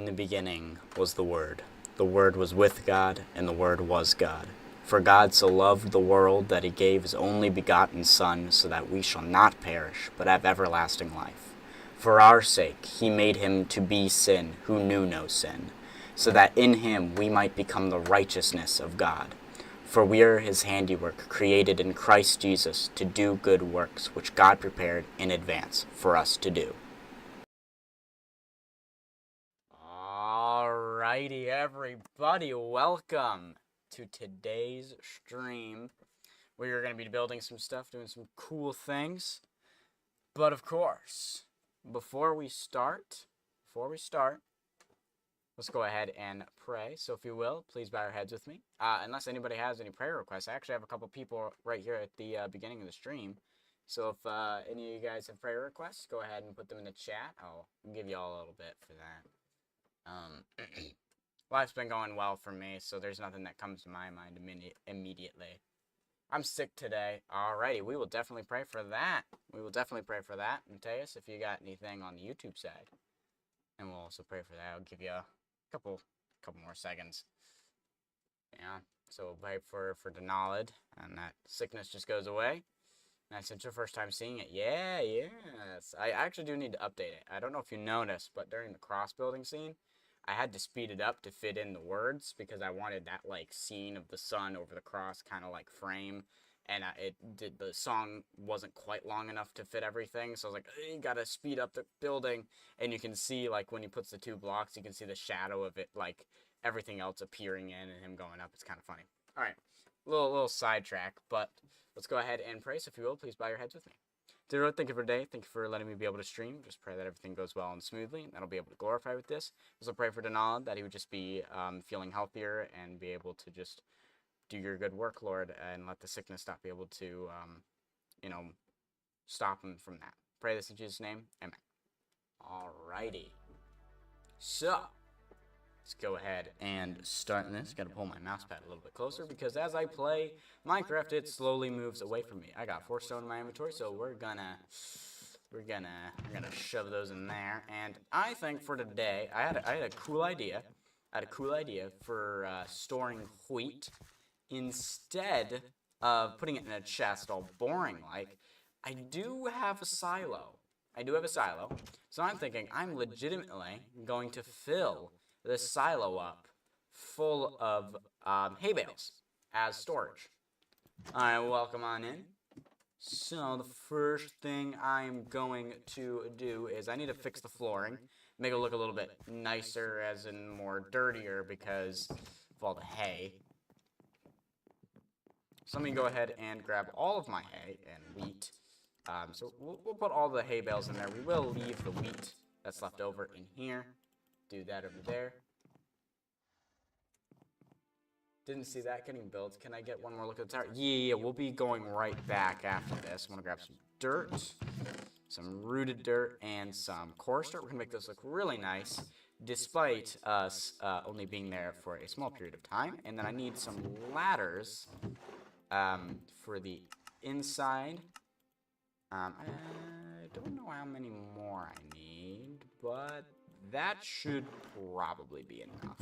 the beginning was the Word. The Word was with God, and the Word was God. For God so loved the world that he gave his only begotten Son, so that we shall not perish, but have everlasting life. For our sake he made him to be sin who knew no sin, so that in him we might become the righteousness of God. For we are his handiwork, created in Christ Jesus to do good works, which God prepared in advance for us to do. Alrighty, everybody, welcome to today's stream. We're going to be building some stuff, doing some cool things. But of course, before we start, let's go ahead and pray. So if you will, please bow your heads with me. Unless anybody has any prayer requests, I actually have a couple people right here at the beginning of the stream. So if any of you guys have prayer requests, go ahead and put them in the chat. I'll give you all a little bit for that. Life's been going well for me, so there's nothing that comes to my mind immediately. I'm sick today. Alrighty, we will definitely pray for that. Mateus, if you got anything on the YouTube side. And we'll also pray for that. I'll give you a couple more seconds. Yeah, so we'll pray for Denalid, and that sickness just goes away. And since your first time seeing it, yes. I actually do need to update it. I don't know if you noticed, but during the cross-building scene, I had to speed it up to fit in the words because I wanted that like scene of the sun over the cross kind of like frame, and the song wasn't quite long enough to fit everything, so I was like, you gotta speed up the building, and you can see like when he puts the two blocks, you can see the shadow of it, like everything else appearing in and him going up. It's kind of funny. All right, little sidetrack, but let's go ahead and pray. So if you will, please bow your heads with me. Dear Lord, thank you for today. Thank you for letting me be able to stream. Just pray that everything goes well and smoothly, and that I'll be able to glorify with this. Also pray for Denalid, that he would just be feeling healthier and be able to just do your good work, Lord, and let the sickness not be able to, stop him from that. Pray this in Jesus' name. Amen. Alrighty. So, let's go ahead and start this. Got to pull my mouse pad a little bit closer because as I play Minecraft, it slowly moves away from me. I got 4 stone in my inventory, so we're gonna shove those in there. And I think for today, I had a cool idea. For storing wheat instead of putting it in a chest, all boring like. I do have a silo. So I'm thinking I'm legitimately going to fill this silo up full of hay bales as storage. Alright, welcome on in. So the first thing I'm going to do is I need to fix the flooring, make it look a little bit nicer, as in more dirtier because of all the hay. So let me go ahead and grab all of my hay and wheat. So we'll put all the hay bales in there. We will leave the wheat that's left over in here. Do that over there. Didn't see that getting built. Can I get one more look at the tower? Yeah, we'll be going right back after this. I'm going to grab some dirt, some rooted dirt, and some coarse dirt. We're going to make this look really nice, despite us only being there for a small period of time. And then I need some ladders for the inside. I don't know how many more I need, but that should probably be enough.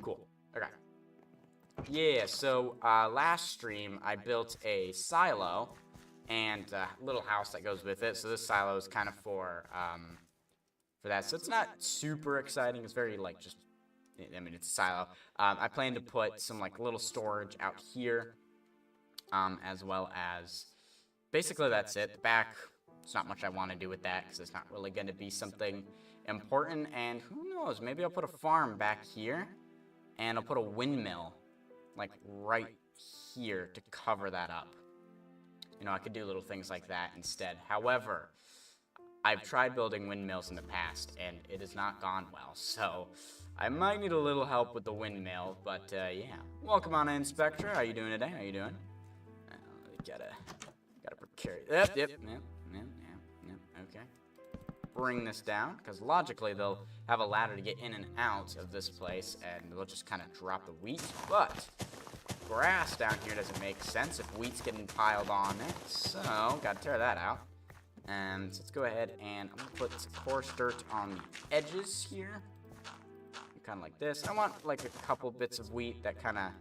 Cool. Okay. Yeah, so last stream I built a silo and a little house that goes with it. So this silo is kind of for that. So it's not super exciting. It's very like it's a silo. I plan to put some like little storage out here, as well as basically that's it. The back, there's not much I want to do with that because it's not really going to be something important. And who knows? Maybe I'll put a farm back here, and I'll put a windmill like right here to cover that up. I could do little things like that instead. However, I've tried building windmills in the past, and it has not gone well, so I might need a little help with the windmill, but yeah. Welcome on in, Spectra. How you doing today? Gotta procure. Yep, okay. Bring this down, because logically they'll have a ladder to get in and out of this place, and they'll just kind of drop the wheat, but grass down here doesn't make sense if wheat's getting piled on it, so gotta tear that out. And so let's go ahead and I'm gonna put some coarse dirt on the edges here. kind of like this. I want like a couple bits of wheat that kind of,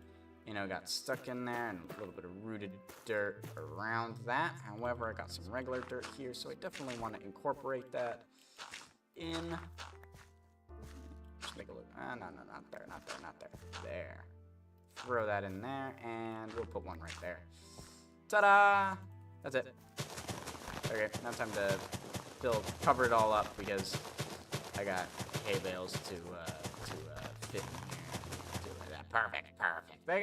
you know, got stuck in there, and a little bit of rooted dirt around that. However, I got some regular dirt here, so I definitely want to incorporate that in. Just make a look. No, not there, not there, not there. There. Throw that in there, and we'll put one right there. Ta-da! That's it. Okay, now time to cover it all up because I got hay bales to fit in here. Do that. Perfect. There we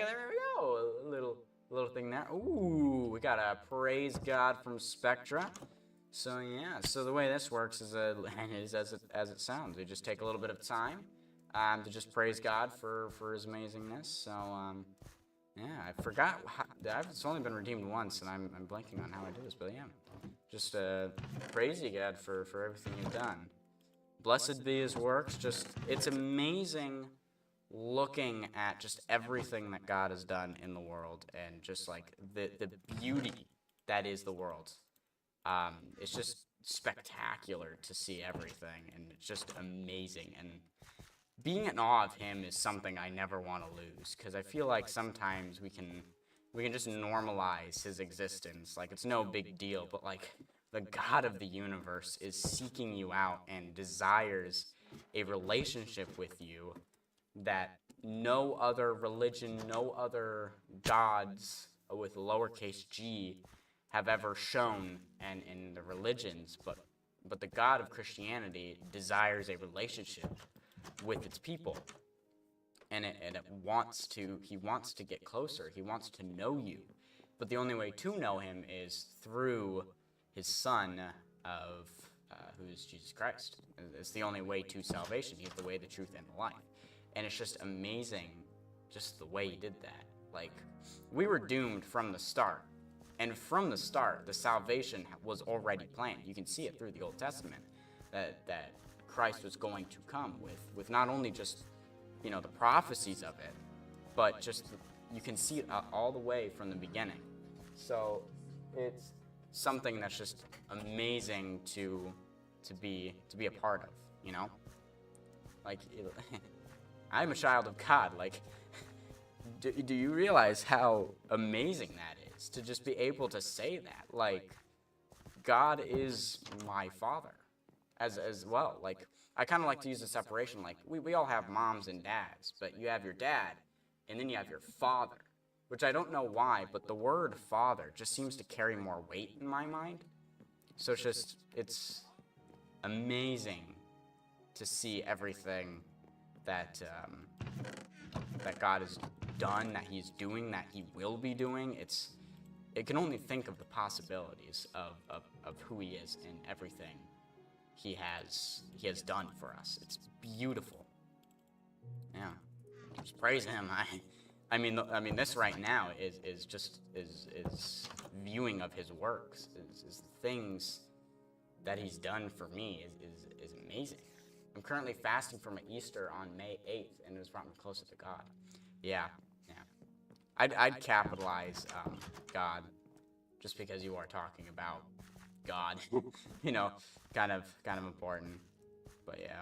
go. A little thing there. Ooh, we got a praise God from Spectra. So yeah, so the way this works is as it sounds. We just take a little bit of time to just praise God for His amazingness. So yeah, I forgot. It's only been redeemed once, and I'm blanking on how I do this, but yeah, just praise you, God, for everything You've done. Blessed be His works. Just it's amazing looking at just everything that God has done in the world, and just like the beauty that is the world. It's just spectacular to see everything, and it's just amazing. And being in awe of Him is something I never want to lose, because I feel like sometimes we can just normalize His existence, like it's no big deal. But like the God of the universe is seeking you out and desires a relationship with you that no other religion, no other gods with lowercase g have ever shown, and in the religions, but the God of Christianity desires a relationship with its people, and He wants to get closer. He wants to know you, but the only way to know Him is through His Son, who is Jesus Christ. It's the only way to salvation. He's the way, the truth, and the life. And it's just amazing, just the way He did that. Like, we were doomed from the start. And from the start, the salvation was already planned. You can see it through the Old Testament, that Christ was going to come with not only just, you know, the prophecies of it, but just you can see it all the way from the beginning. So it's something that's just amazing to be a part of, you know? Like, I'm a child of God. Like, do you realize how amazing that is, to just be able to say that? Like, God is my Father as well. Like, I kind of like to use the separation. Like, we all have moms and dads, but you have your dad, and then you have your father, which I don't know why, but the word father just seems to carry more weight in my mind. So it's amazing to see everything that God has done, that He's doing, that He will be doing. It can only think of the possibilities of who He is and everything He has done for us. It's beautiful. Yeah, just praise Him. I mean, this right now is viewing of His works, is the things that He's done for me is amazing. I'm currently fasting for my Easter on May 8th, and it has brought me closer to God. Yeah. I'd capitalize God, just because you are talking about God. You know, kind of important. But yeah.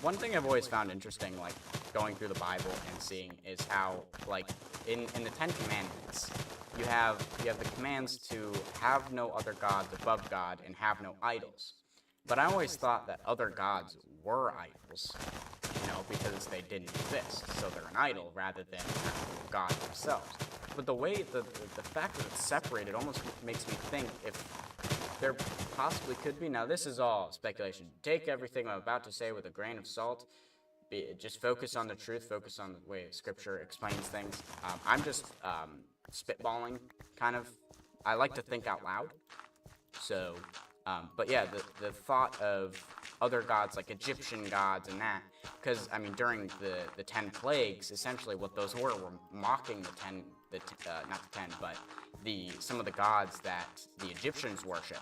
One thing I've always found interesting, like going through the Bible and seeing, is how, like, in the Ten Commandments, you have the commands to have no other gods above God and have no idols. But I always thought that other gods were idols, you know, because they didn't exist, so they're an idol rather than God themselves. But the way the fact that it's separated almost makes me think if there possibly could be. Now, this is all speculation. Take everything I'm about to say with a grain of salt. Just focus on the truth. Focus on the way Scripture explains things. I'm just spitballing, kind of. I like to think out loud. So, but yeah, the thought of other gods, like Egyptian gods and that, because, I mean, during the 10 plagues, essentially what those were mocking some of the gods that the Egyptians worship.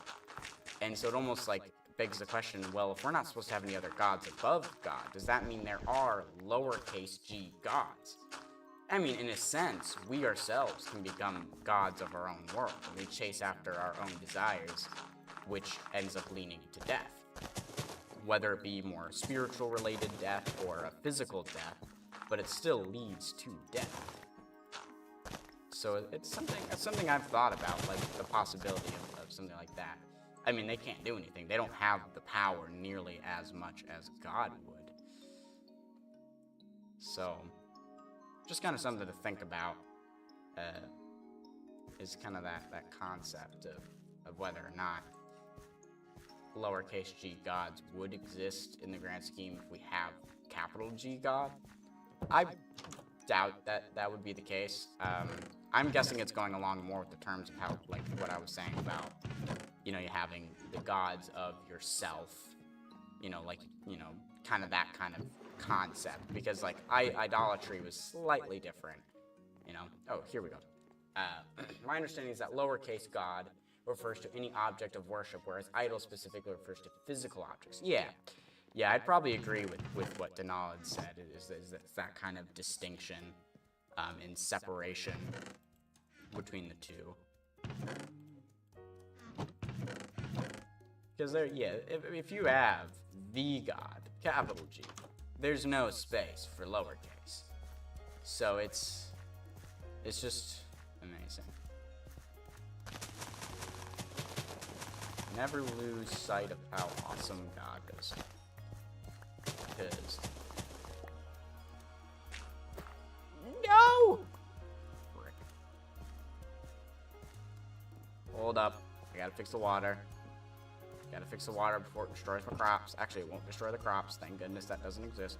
And so it almost like begs the question, well, if we're not supposed to have any other gods above God, does that mean there are lowercase g gods? I mean, in a sense, we ourselves can become gods of our own world, and we chase after our own desires, which ends up leading to death. whether it be more spiritual related death or a physical death, but it still leads to death. So it's something I've thought about, like the possibility of something like that. I mean, they can't do anything. They don't have the power nearly as much as God would. So, just kind of something to think about. Is kind of that concept of whether or not lowercase g gods would exist in the grand scheme if we have capital G God. I doubt that would be the case. I'm guessing it's going along more with the terms of how, like, what I was saying about, you having the gods of yourself, like, kind of that kind of concept, because, like, idolatry was slightly different, Oh, here we go. My understanding is that lowercase god refers to any object of worship, whereas idol specifically refers to physical objects. Yeah, I'd probably agree with what Denal had said, is that kind of distinction in separation between the two. Because if you have the God, capital G, there's no space for lowercase. So it's just amazing. Never lose sight of how awesome God is. Because... No! Frick. Hold up. I gotta fix the water. Gotta fix the water before it destroys my crops. Actually, it won't destroy the crops. Thank goodness that doesn't exist.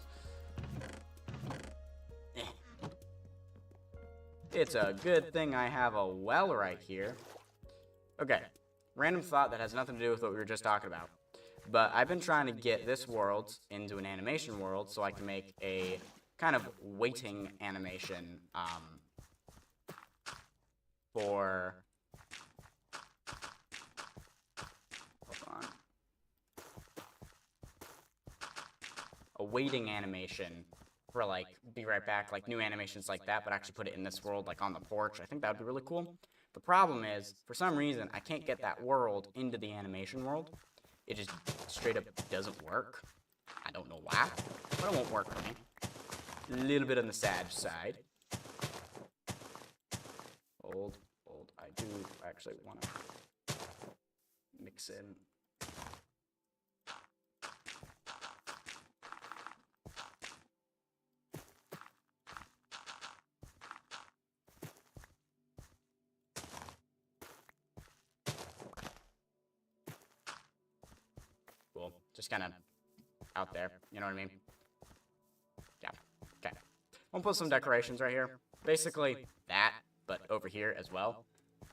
It's a good thing I have a well right here. Okay. Random thought that has nothing to do with what we were just talking about. But I've been trying to get this world into an animation world so I can make a kind of waiting animation for... Hold on. A waiting animation for, like, be right back, like, new animations like that, but actually put it in this world, like, on the porch. I think that would be really cool. The problem is, for some reason, I can't get that world into the animation world. It just straight up doesn't work. I don't know why, but it won't work for me. A little bit on the sad side. Hold. I do actually want to mix in. Cool. Just kind of out there. You know what I mean? Yeah. Okay. I'll put some decorations right here. Basically that, but over here as well.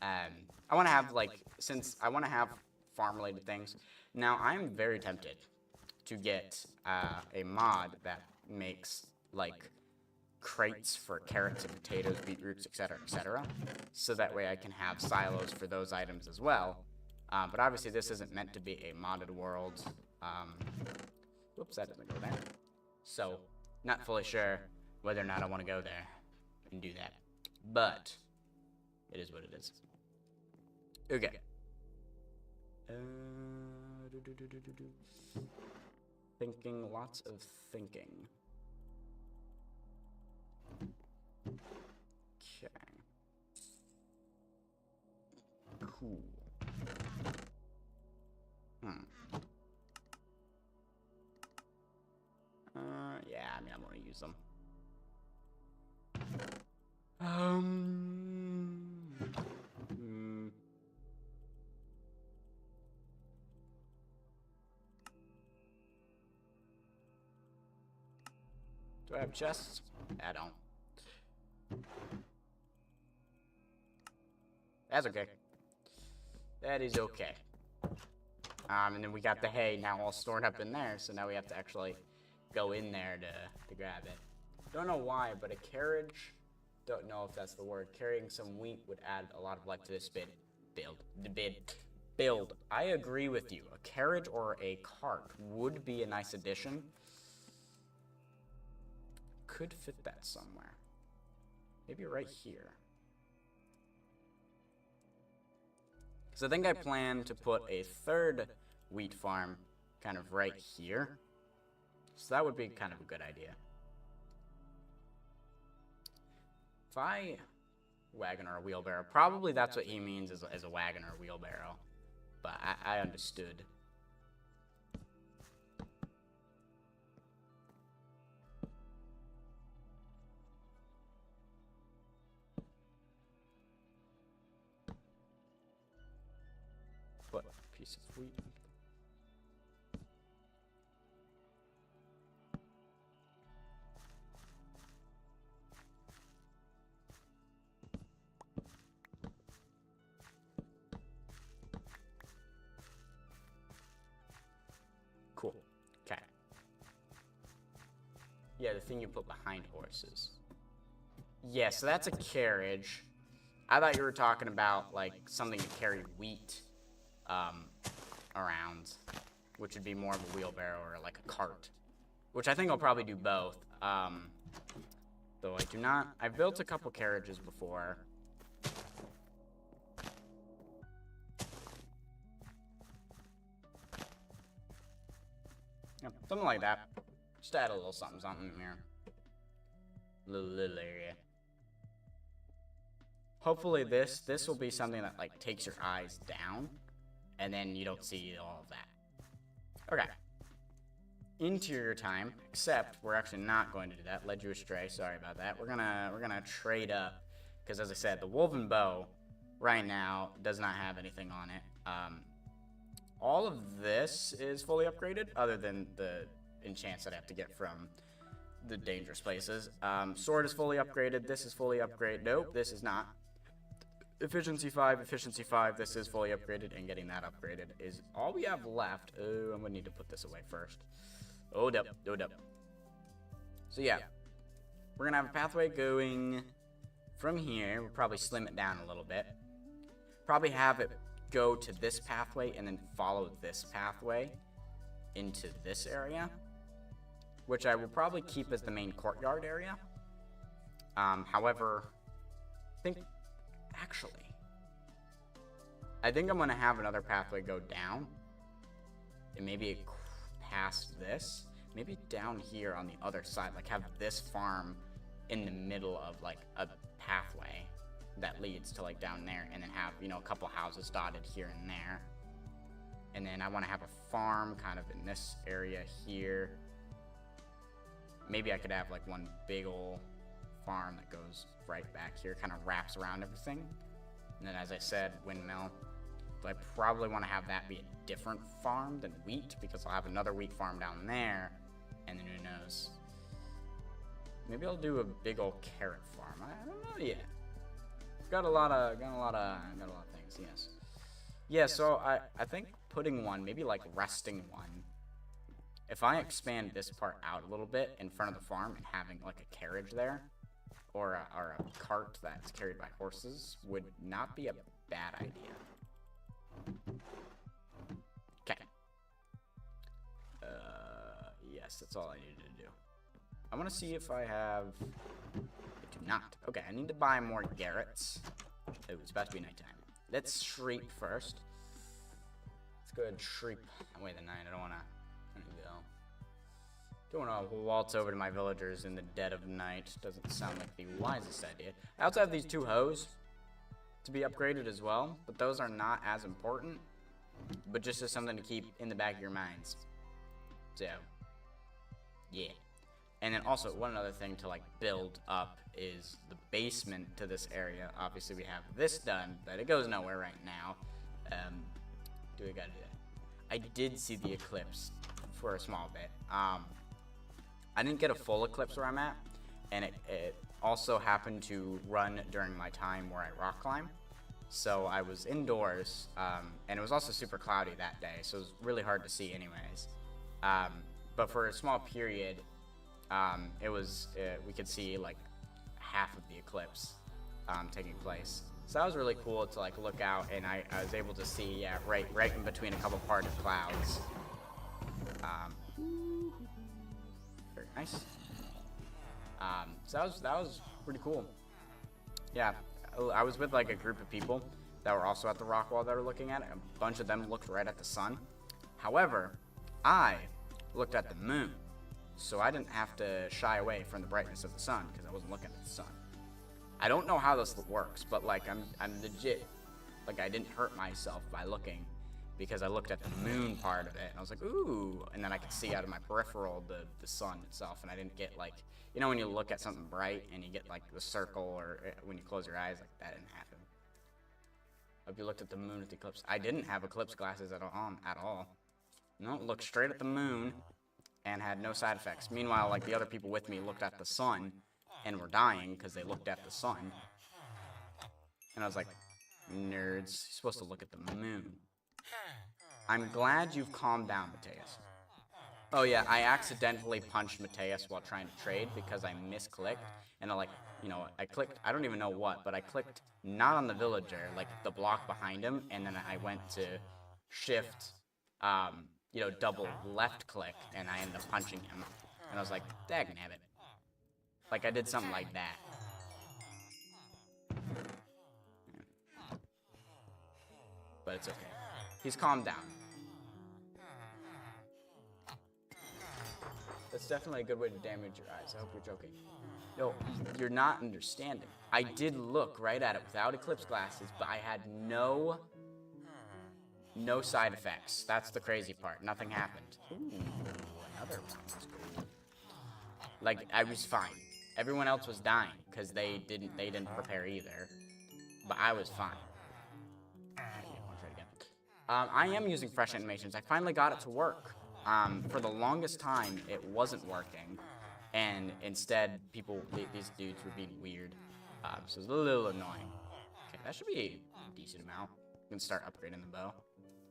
I want to have, like, since I want to have farm-related things, now I'm very tempted to get a mod that makes, like, crates for carrots and potatoes, beetroots, etc., so that way I can have silos for those items as well. But obviously this isn't meant to be a modded world. Whoops, that doesn't go there. So, not fully sure whether or not I want to go there and do that. But, it is what it is. Okay. Thinking, lots of thinking. Okay. Cool. Yeah, I mean, I'm gonna use them. Do I have chests? I don't. That's okay. That is okay. And then we got the hay now all stored up in there, so now we have to actually go in there to grab it. Don't know why, but a carriage, don't know if that's the word, carrying some wheat would add a lot of life to this build. I agree with you. A carriage or a cart would be a nice addition. Could fit that somewhere. Maybe right here. Because I think I plan to put a third wheat farm kind of right here. So that would be kind of a good idea. If I wagon or a wheelbarrow, probably that's what he means as a wagon or a wheelbarrow. But I understood. What piece of wheat? Cool. Okay. Yeah, the thing you put behind horses. Yeah, so that's a carriage. I thought you were talking about, like, something to carry wheat around, which would be more of a wheelbarrow or, like, a cart. Which I think I'll probably do both. Though I do not... I've built a couple carriages before. Yeah, something like that. Just add a little something in here. Little area. Hopefully this will be something that like takes your eyes down, and then you don't see all of that. Okay. Interior time, except we're actually not going to do that. Led you astray. Sorry about that. We're gonna trade up, because as I said, the woven bow right now does not have anything on it. All of this is fully upgraded, other than the enchants that I have to get from the dangerous places. Sword is fully upgraded. This is fully upgraded. Nope, this is not. Efficiency 5, efficiency 5. This is fully upgraded, and getting that upgraded is all we have left. Oh, I'm gonna need to put this away first. Hold up. So yeah, we're gonna have a pathway going from here. We'll probably slim it down a little bit. Probably have it go to this pathway and then follow this pathway into this area, which I will probably keep as the main courtyard area. However, I think I'm gonna have another pathway go down, and maybe past this, maybe down here on the other side, like have this farm in the middle of like a pathway that leads to like down there, and then have, you know, a couple houses dotted here and there. And then I want to have a farm kind of in this area here. Maybe I could have like one big ol' farm that goes right back here, kind of wraps around everything. And then, as I said, windmill. But I probably want to have that be a different farm than wheat, because I'll have another wheat farm down there, and then who knows. Maybe I'll do a big old carrot farm. I don't know yet. Got a lot of things. Yes. Yeah. So I think putting one, maybe like resting one. If I expand this part out a little bit in front of the farm and having like a carriage there, or a cart that's carried by horses, would not be a bad idea. Okay. Yes, that's all I needed to do. I want to see if I have... I do not. Okay, I need to buy more Garrets. Oh, it's about to be nighttime. Let's shriek first. Let's go ahead and shriek away the night. I don't want to waltz over to my villagers in the dead of night. Doesn't sound like the wisest idea. I also have these 2 hoes to be upgraded as well, but those are not as important, but just as something to keep in the back of your minds. So, yeah. And then also, one other thing to like build up is the basement to this area. Obviously, we have this done, but it goes nowhere right now. Do we gotta do that? I did see the eclipse for a small bit. I didn't get a full eclipse where I'm at, and it also happened to run during my time where I rock climb. So I was indoors, and it was also super cloudy that day, so it was really hard to see anyways. But for a small period, we could see like half of the eclipse taking place. So that was really cool to like look out, and I was able to see, yeah, right in between a couple parted clouds. Very nice. So that was pretty cool. Yeah, I was with like a group of people that were also at the rock wall that were looking at it. A bunch of them looked right at the sun. However, I looked at the moon, so I didn't have to shy away from the brightness of the sun because I wasn't looking at the sun. I don't know how this works, but like I'm legit, like I didn't hurt myself by looking because I looked at the moon part of it and I was like, ooh, and then I could see out of my peripheral the sun itself, and I didn't get like, you know when you look at something bright and you get like the circle, or when you close your eyes, like that didn't happen. Hope you looked at the moon with the eclipse. I didn't have eclipse glasses at all. No, looked straight at the moon and had no side effects. Meanwhile, like the other people with me looked at the sun and were dying because they looked at the sun. And I was like, nerds, you're supposed to look at the moon. I'm glad you've calmed down, Mateus. Oh yeah, I accidentally punched Mateus while trying to trade because I misclicked. And I clicked, I don't even know what, but I clicked not on the villager, like the block behind him, and then I went to shift, double left click, and I ended up punching him. And I was like, dagnabbit. Like I did something like that. But it's okay. He's calmed down. That's definitely a good way to damage your eyes. I hope you're joking. No, you're not understanding. I did look right at it without eclipse glasses, but I had no side effects. That's the crazy part. Nothing happened. Ooh, another one. That's cool. Like, I was fine. Everyone else was dying because they didn't prepare either. But I was fine. I am using fresh animations. I finally got it to work. For the longest time, it wasn't working, and instead, these dudes were being weird. So it's a little annoying. Okay, that should be a decent amount. We can start upgrading the bow.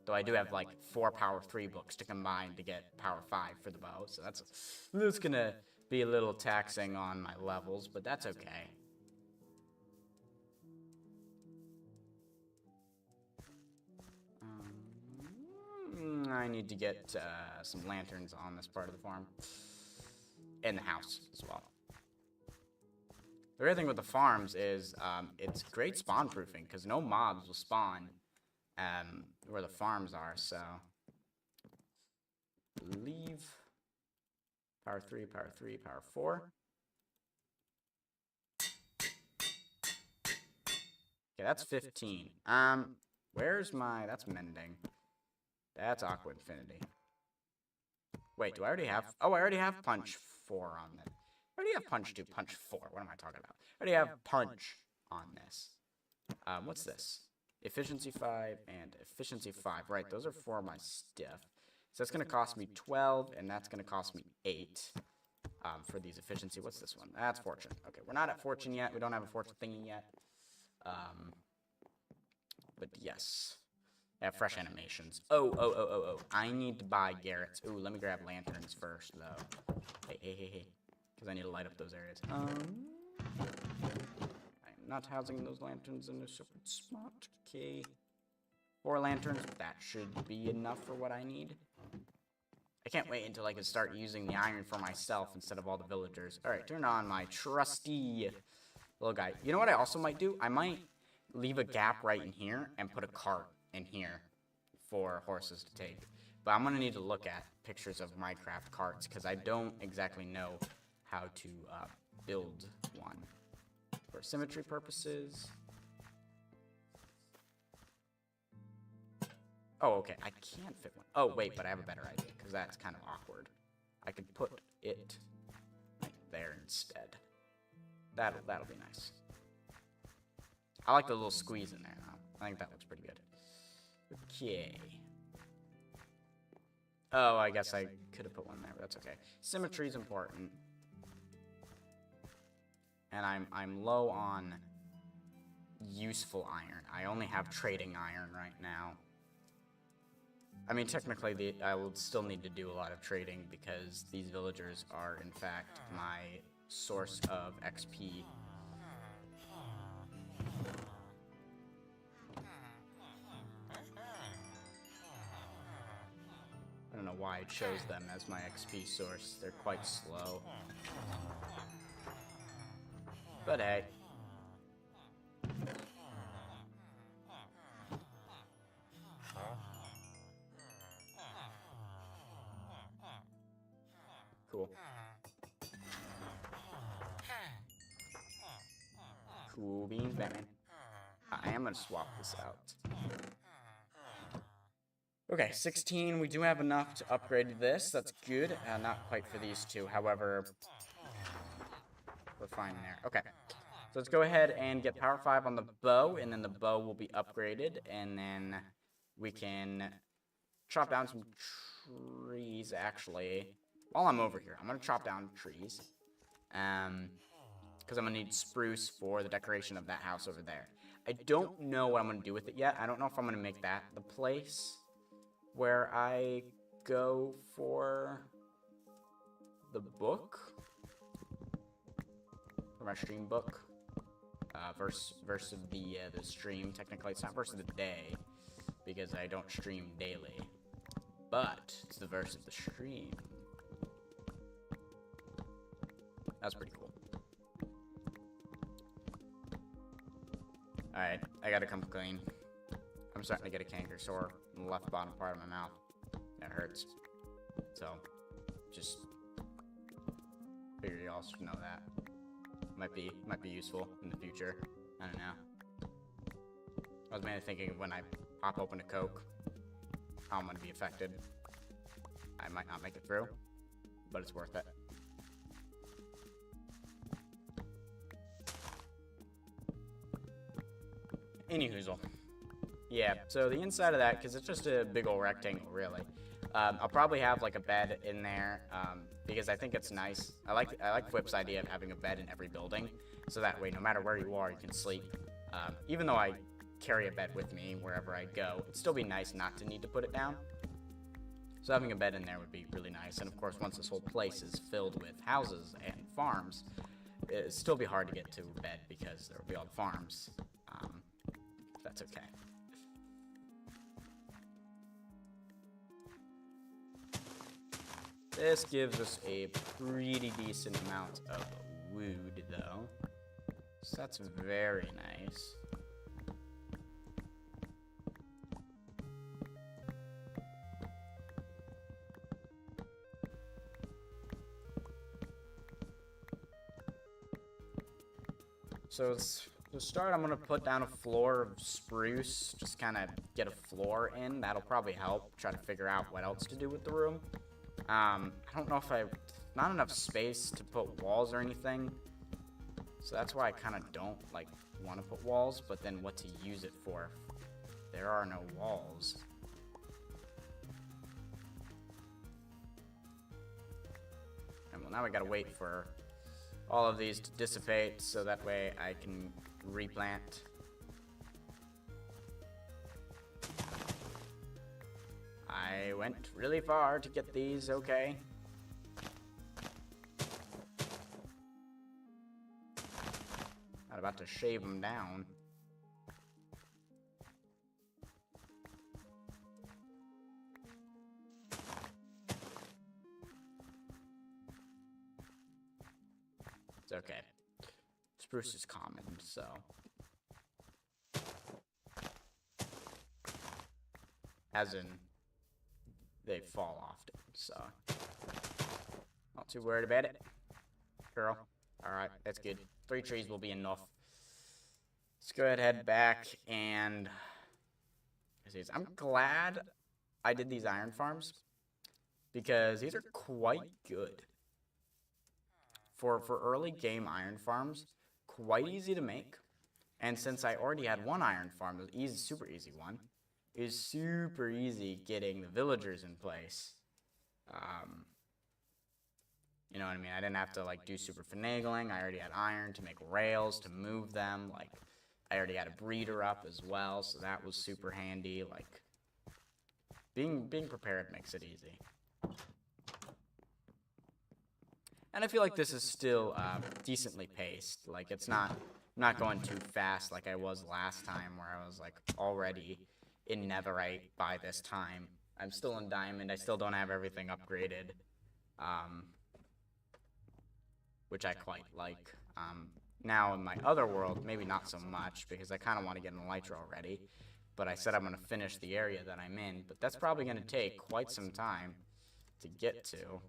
Though I do have like 4 Power 3 books to combine to get Power 5 for the bow, so that's gonna be a little taxing on my levels, but that's okay. I need to get some lanterns on this part of the farm. And the house as well. The other thing with the farms is it's great spawn proofing because no mobs will spawn where the farms are, so leave Power 3, Power 3, Power 4. Okay, that's 15. Where's my, that's mending. That's Aqua Infinity. Wait, do I already have, oh, I already have Punch 4 on this. I already have Punch 2, Punch 4, what am I talking about? I already have Punch on this. What's this? Efficiency 5 and Efficiency 5, right, those are for my stuff. So that's going to cost me 12, and that's going to cost me 8 for these efficiency. What's this one? That's Fortune. Okay, we're not at Fortune yet. We don't have a Fortune thingy yet. But yes. I have fresh animations. Oh. I need to buy Garrett's. Ooh, let me grab lanterns first, though. Hey. Because I need to light up those areas. I'm not housing those lanterns in a separate spot. Okay. 4 lanterns. That should be enough for what I need. I can't wait until I can start using the iron for myself instead of all the villagers. Alright, turn on my trusty little guy. You know what I also might do? I might leave a gap right in here and put a cart in here for horses to take. But I'm going to need to look at pictures of Minecraft carts because I don't exactly know how to build one. For symmetry purposes. Oh, okay. I can't fit one. Oh, wait, but I have a better idea because that's kind of awkward. I could put it right there instead. That'll be nice. I like the little squeeze in there. I think that looks pretty good. Okay. Oh, I guess I could have put one there, but that's okay. Symmetry is important. And I'm low on useful iron. I only have trading iron right now. I mean, technically, I will still need to do a lot of trading because these villagers are, in fact, my source of XP. I don't know why I chose them as my XP source. They're quite slow. But hey. Cool beans, Batman. I am gonna swap this out. Okay, 16. We do have enough to upgrade this. That's good. Not quite for these two. However, we're fine there. Okay. So let's go ahead and get power 5 on the bow, and then the bow will be upgraded, and then we can chop down some trees, actually. While I'm over here, I'm going to chop down trees, because I'm going to need spruce for the decoration of that house over there. I don't know what I'm going to do with it yet. I don't know if I'm going to make that the place where I go for the book, for my stream book. Verse of the stream. Technically, it's not verse of the day because I don't stream daily, but it's the verse of the stream. That's pretty cool. All right, I gotta come clean. I'm starting to get a canker sore in the left bottom part of my mouth. It hurts. So, just figure y'all should know that. Might be useful in the future. I don't know. I was mainly thinking when I pop open a Coke, how I'm gonna be affected. I might not make it through, but it's worth it. Anyhoozle. Yeah, so the inside of that, because it's just a big old rectangle, really. I'll probably have like a bed in there, because I think it's nice. I like Flip's idea of having a bed in every building, so that way no matter where you are, you can sleep. Even though I carry a bed with me wherever I go, it'd still be nice not to need to put it down. So having a bed in there would be really nice. And of course, once this whole place is filled with houses and farms, it'd still be hard to get to a bed because there will be all the farms. That's okay. This gives us a pretty decent amount of wood, though. So that's very nice. So to start, I'm going to put down a floor of spruce, just kind of get a floor in. That'll probably help try to figure out what else to do with the room. I don't know if not enough space to put walls or anything. So that's why I kind of don't want to put walls, but then what to use it for? There are no walls. And well, now we gotta wait for all of these to dissipate so that way I can replant. I went really far to get these, okay. Not about to shave them down. It's okay. Spruce is common, so. As in, they fall often, so. Not too worried about it. Girl. Alright, that's good. 3 trees will be enough. Let's go ahead, head back, and I'm glad I did these iron farms, because these are quite good. For early game iron farms, quite easy to make. And since I already had one iron farm, the super easy one, it was super easy getting the villagers in place. You know what I mean? I didn't have to do super finagling. I already had iron to make rails, to move them. I already had a breeder up as well, so that was super handy. Being prepared makes it easy. And I feel like this is still decently paced. It's not going too fast like I was last time, where I was already in Netherite by this time. I'm still in Diamond. I still don't have everything upgraded, which I quite like. Now in my other world, maybe not so much, because I kind of want to get an Elytra already. But I said I'm going to finish the area that I'm in, but that's probably going to take quite some time to get to.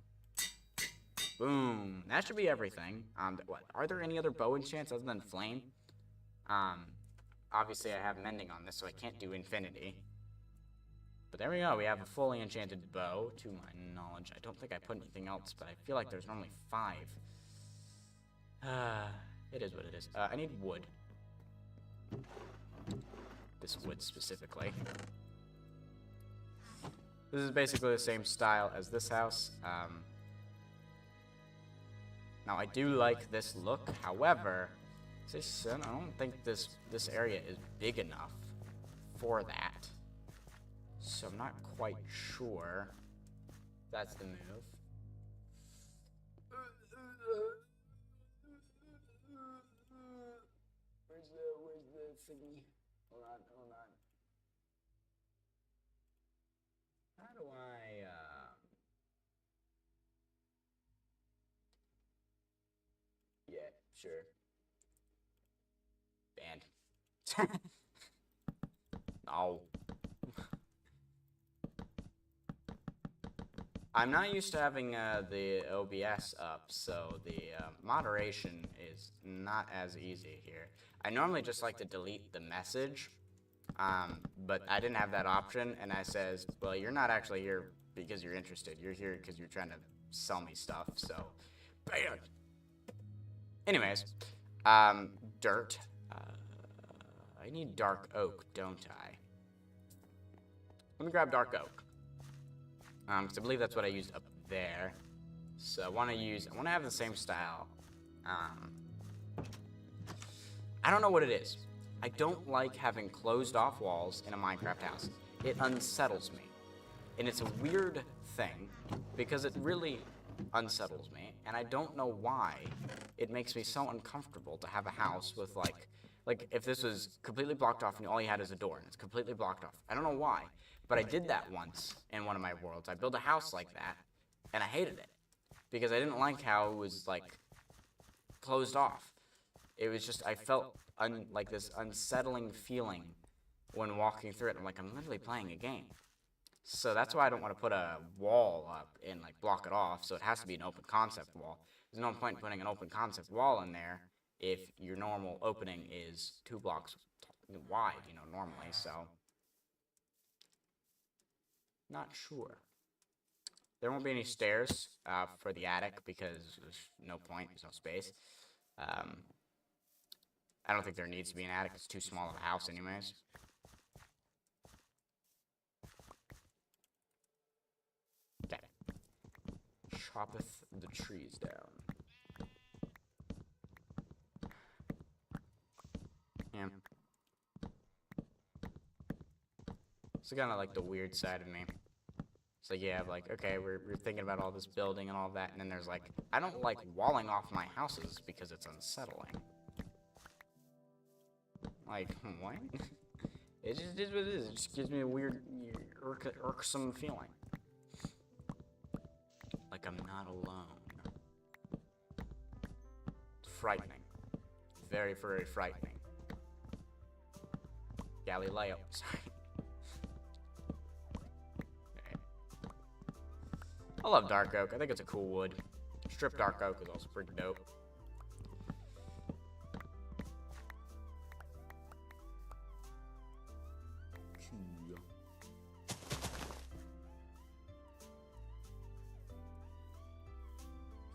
Boom. That should be everything. What? Are there any other bow enchants other than flame? Obviously I have mending on this, so I can't do infinity. But there we go, we have a fully enchanted bow, to my knowledge. I don't think I put anything else, but I feel like there's normally 5. It is what it is. I need wood. This wood specifically. This is basically the same style as this house. Now I do like this look, however, I don't think this area is big enough for that. So I'm not quite sure that's the move. Where's the thingy? Hold on. How do I, yeah, sure. Banned. No. I'm not used to having the OBS up, so the moderation is not as easy here. I normally just like to delete the message, but I didn't have that option, and I says, well, you're not actually here because you're interested. You're here because you're trying to sell me stuff, so bam. Anyways, dirt. I need dark oak, don't I? Let me grab dark oak. Because I believe that's what I used up there. So I want to have the same style. I don't know what it is. I don't like having closed off walls in a Minecraft house. It unsettles me. And it's a weird thing, because it really unsettles me, and I don't know why it makes me so uncomfortable to have a house with, like if this was completely blocked off and all you had is a door and it's completely blocked off. I don't know why, but I did that once in one of my worlds. I built a house like that, and I hated it, because I didn't like how it was, like, closed off. It was just, I felt like this unsettling feeling when walking through it. I'm like, I'm literally playing a game. So that's why I don't want to put a wall up and, like, block it off, so it has to be an open concept wall. There's no point in putting an open concept wall in there if your normal opening is 2 blocks wide, normally, so. Not sure. There won't be any stairs for the attic because there's no point, there's no space. I don't think there needs to be an attic, it's too small of a house anyways. Okay. Choppeth the trees down. Yeah. It's kind of like the weird side of me. It's like, yeah, like, okay, we're thinking about all this building and all that, and then there's like, I don't like walling off my houses because it's unsettling. Like, what? It just is what it is. It just gives me a weird, irksome feeling. Like I'm not alone. It's frightening. Very, very frightening. Galileo, sorry. Okay. I love dark oak. I think it's a cool wood. Strip dark oak is also pretty dope.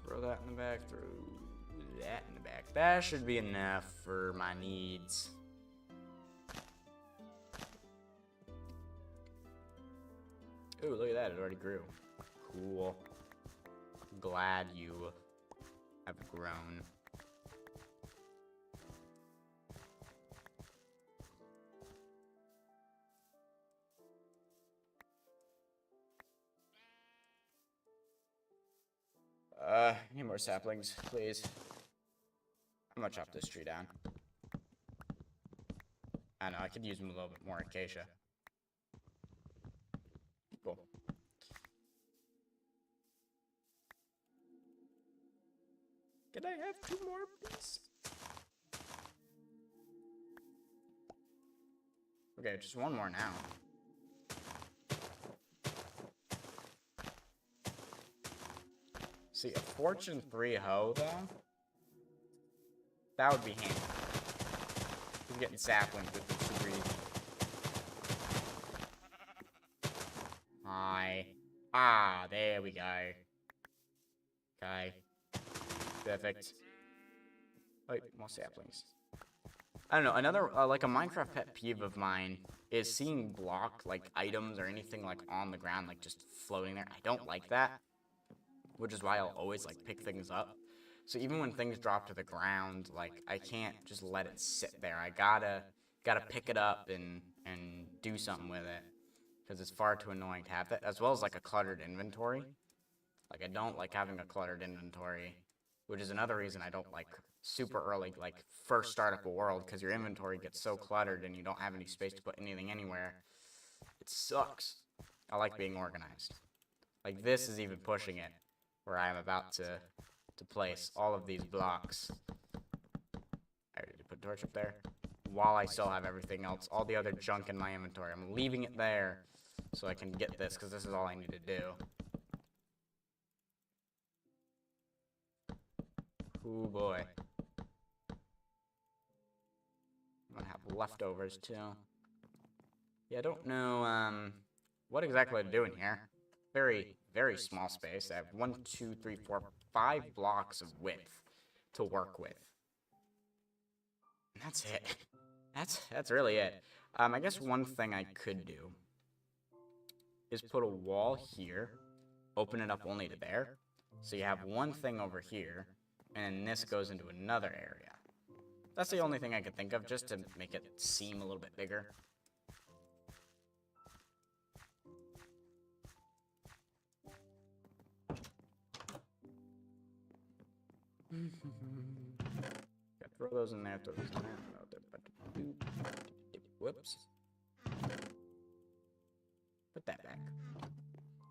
Throw that in the back, throw that in the back. That should be enough for my needs. Ooh, look at that, it already grew. Cool. Glad you have grown. Need more saplings, please. I'm gonna chop this tree down. I know, I could use a little bit more acacia. Cool. Can I have 2 more, please? Okay, just 1 more now. See, a Fortune 3 hoe, though, that would be handy. getting saplings with the tree. Hi. Ah, there we go. Okay. Perfect. Wait, more saplings. I don't know, another, like a Minecraft pet peeve of mine is seeing block, like, items or anything, like, on the ground, like, just floating there. I don't like that, which is why I'll always, like, pick things up. So even when things drop to the ground, like, I can't just let it sit there. I gotta pick it up and do something with it, because it's far too annoying to have that, as well as, like, a cluttered inventory. Like, I don't like having a cluttered inventory, which is another reason I don't like super early, like, first start up a world, because your inventory gets so cluttered and you don't have any space to put anything anywhere. It sucks. I like being organized. Like, this is even pushing it, where I'm about to place all of these blocks. I already put a torch up there. While I still have everything else, all the other junk in my inventory, I'm leaving it there so I can get this, because this is all I need to do. Ooh, boy. I'm gonna have leftovers, too. Yeah, I don't know, what exactly I'm doing here. Very, very small space. I have 1, 2, 3, 4, 5 blocks of width to work with. And that's it. That's really it. I guess one thing I could do is put a wall here, open it up only to there, so you have one thing over here, and then this goes into another area. That's the only thing I could think of, just to make it seem a little bit bigger. Throw those in there, throw those in there. Whoops. Put that back.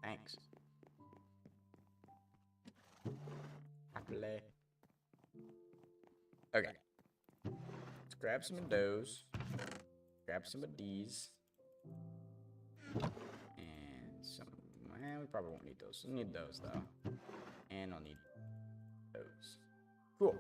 Thanks. Happily. Okay. Let's grab some of those. Grab some of these. And some. Well, we probably won't need those. We'll need those, though. And I'll need those. Cool.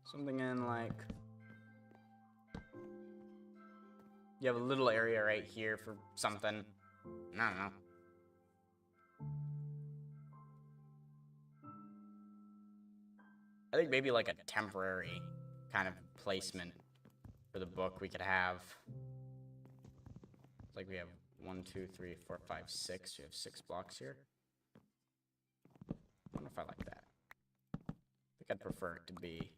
Something in, like, you have a little area right here for something. I don't know. I think maybe like a temporary kind of placement for the book we could have. Like we have 1, 2, 3, 4, 5, 6. We have 6 blocks here. I don't know if I like that. I think I'd prefer it to be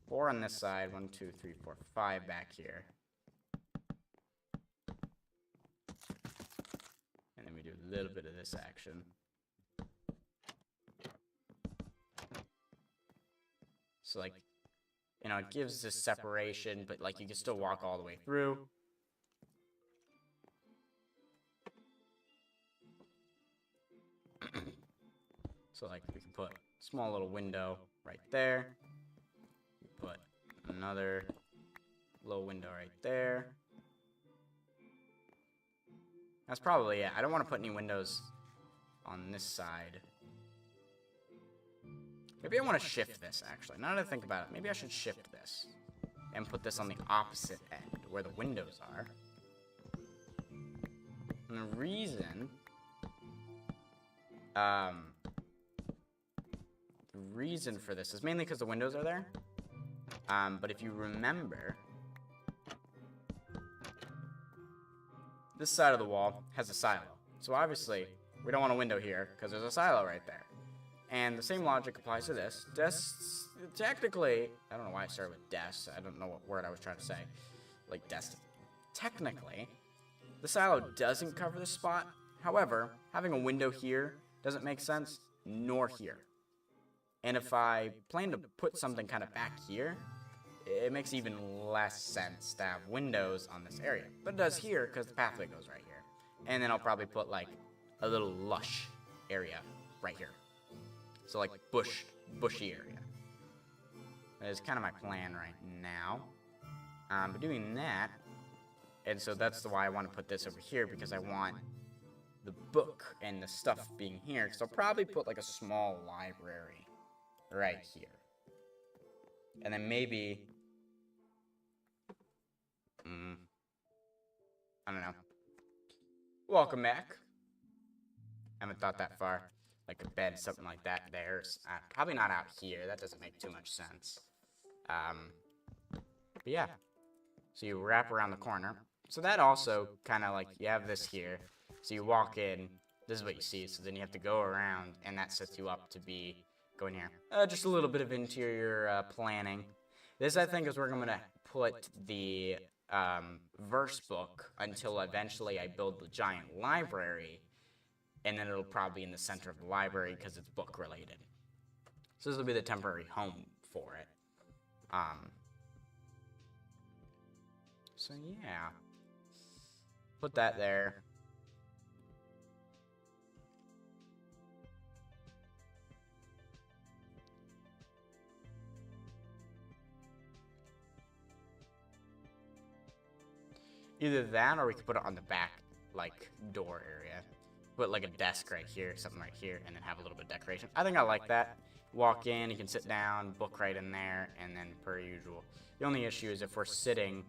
4 on this side, 1, 2, 3, 4, 5 back here. And then we do a little bit of this action. So, like, you know, it gives this separation, but, like, you can still walk all the way through. So, like, we can put a small little window right there. Put another little window right there. That's probably it. I don't want to put any windows on this side. Maybe I want to shift this, actually. Now that I think about it, maybe I should shift this. And put this on the opposite end, where the windows are. And the reason... the reason for this is mainly because the windows are there. But if you remember... this side of the wall has a silo. So obviously, we don't want a window here, because there's a silo right there. And the same logic applies to this. Desks, technically, I don't know why I started with desks. I don't know what word I was trying to say. Like, desk. Technically, the silo doesn't cover the spot. However, having a window here doesn't make sense, nor here. And if I plan to put something kind of back here, it makes even less sense to have windows on this area. But it does here, because the pathway goes right here. And then I'll probably put, like, a little lush area right here. So, like, bushy area. That is kind of my plan right now. But doing that, And so that's why I want to put this over here, because I want the book and the stuff being here. Because I'll probably put like a small library right here. And then maybe... I don't know. Welcome back. Haven't thought that far. Like a bed, something like that there. Probably not out here. That doesn't make too much sense. But yeah. So you wrap around the corner. So that also kind of like, you have this here. So you walk in, this is what you see. So then you have to go around, and that sets you up to be going here. Just a little bit of interior planning. This, I think, is where I'm going to put the verse book until eventually I build the giant library. And then it'll probably be in the center of the library because it's book related. So this will be the temporary home for it. So yeah. Put that there. Either that, or we could put it on the back, like, door area. Put, like, a desk right here, something right here, and then have a little bit of decoration. I think I like that. Walk in, you can sit down, book right in there, and then, per usual. The only issue is if we're sitting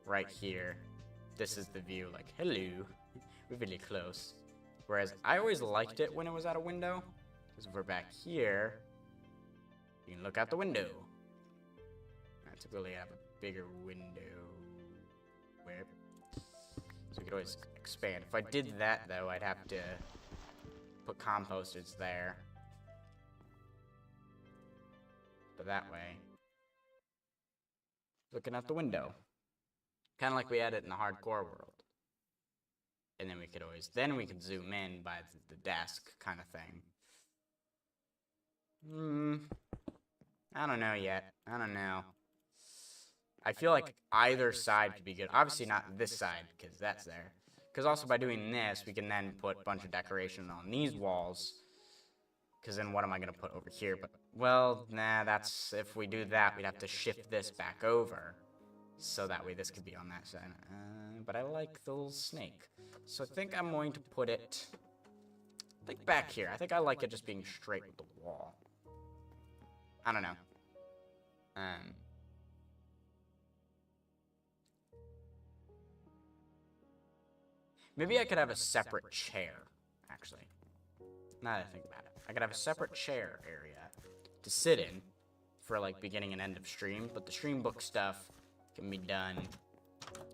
right here, this is the view, like, hello. We're really close. Whereas, I always liked it when it was at a window. Because if we're back here, you can look out the window. I typically have a bigger window. So we could always expand. If I did that, though, I'd have to put composters there. But that way, looking out the window. Kind of like we had it in the hardcore world. And then we could always, then we could zoom in by the desk kind of thing. I don't know yet. I don't know. I feel like either side could be good. Obviously not this side, because that's there. Because also by doing this, we can then put a bunch of decoration on these walls. Because then what am I going to put over here? But, well, nah, that's, if we do that, we'd have to shift this back over. So that way this could be on that side. But I like the little snake. So I think I'm going to put it, I think back here. I think I like it just being straight with the wall. I don't know. Maybe I could have a separate chair, actually. Now that I think about it. I could have a separate chair area to sit in for, like, beginning and end of stream, but the stream book stuff can be done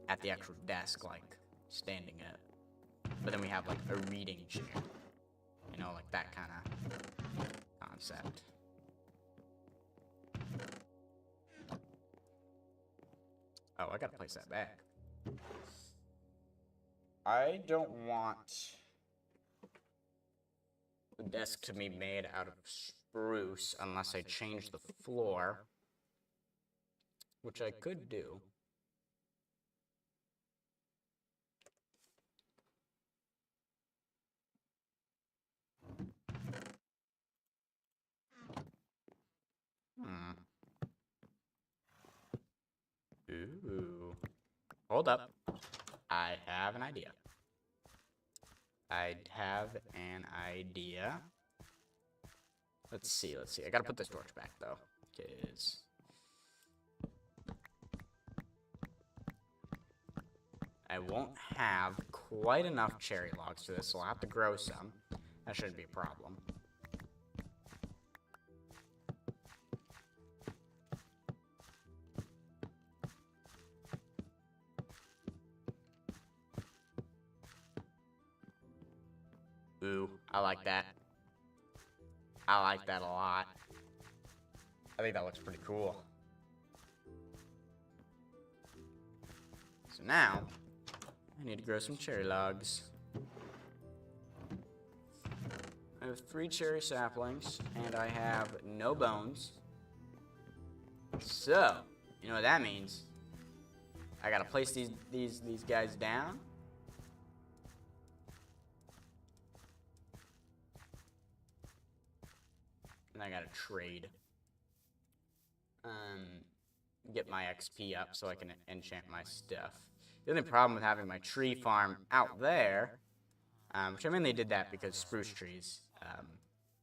at the actual desk, like, standing up. But then we have, like, a reading chair. You know, like that kind of concept. Oh, I gotta place that back. I don't want the desk to be made out of spruce unless I change the floor, which I could do. Ooh. Hold up. I have an idea. I have an idea. Let's see. I gotta put this torch back, though. Because I won't have quite enough cherry logs for this, so I'll have to grow some. That shouldn't be a problem. Ooh, I like that. I like that a lot. I think that looks pretty cool. So now, I need to grow some cherry logs. I have 3 cherry saplings, and I have no bones. So, you know what that means? I gotta place these guys down. And I gotta trade. Get my XP up so I can enchant my stuff. The only problem with having my tree farm out there, which I mainly did that because spruce trees, the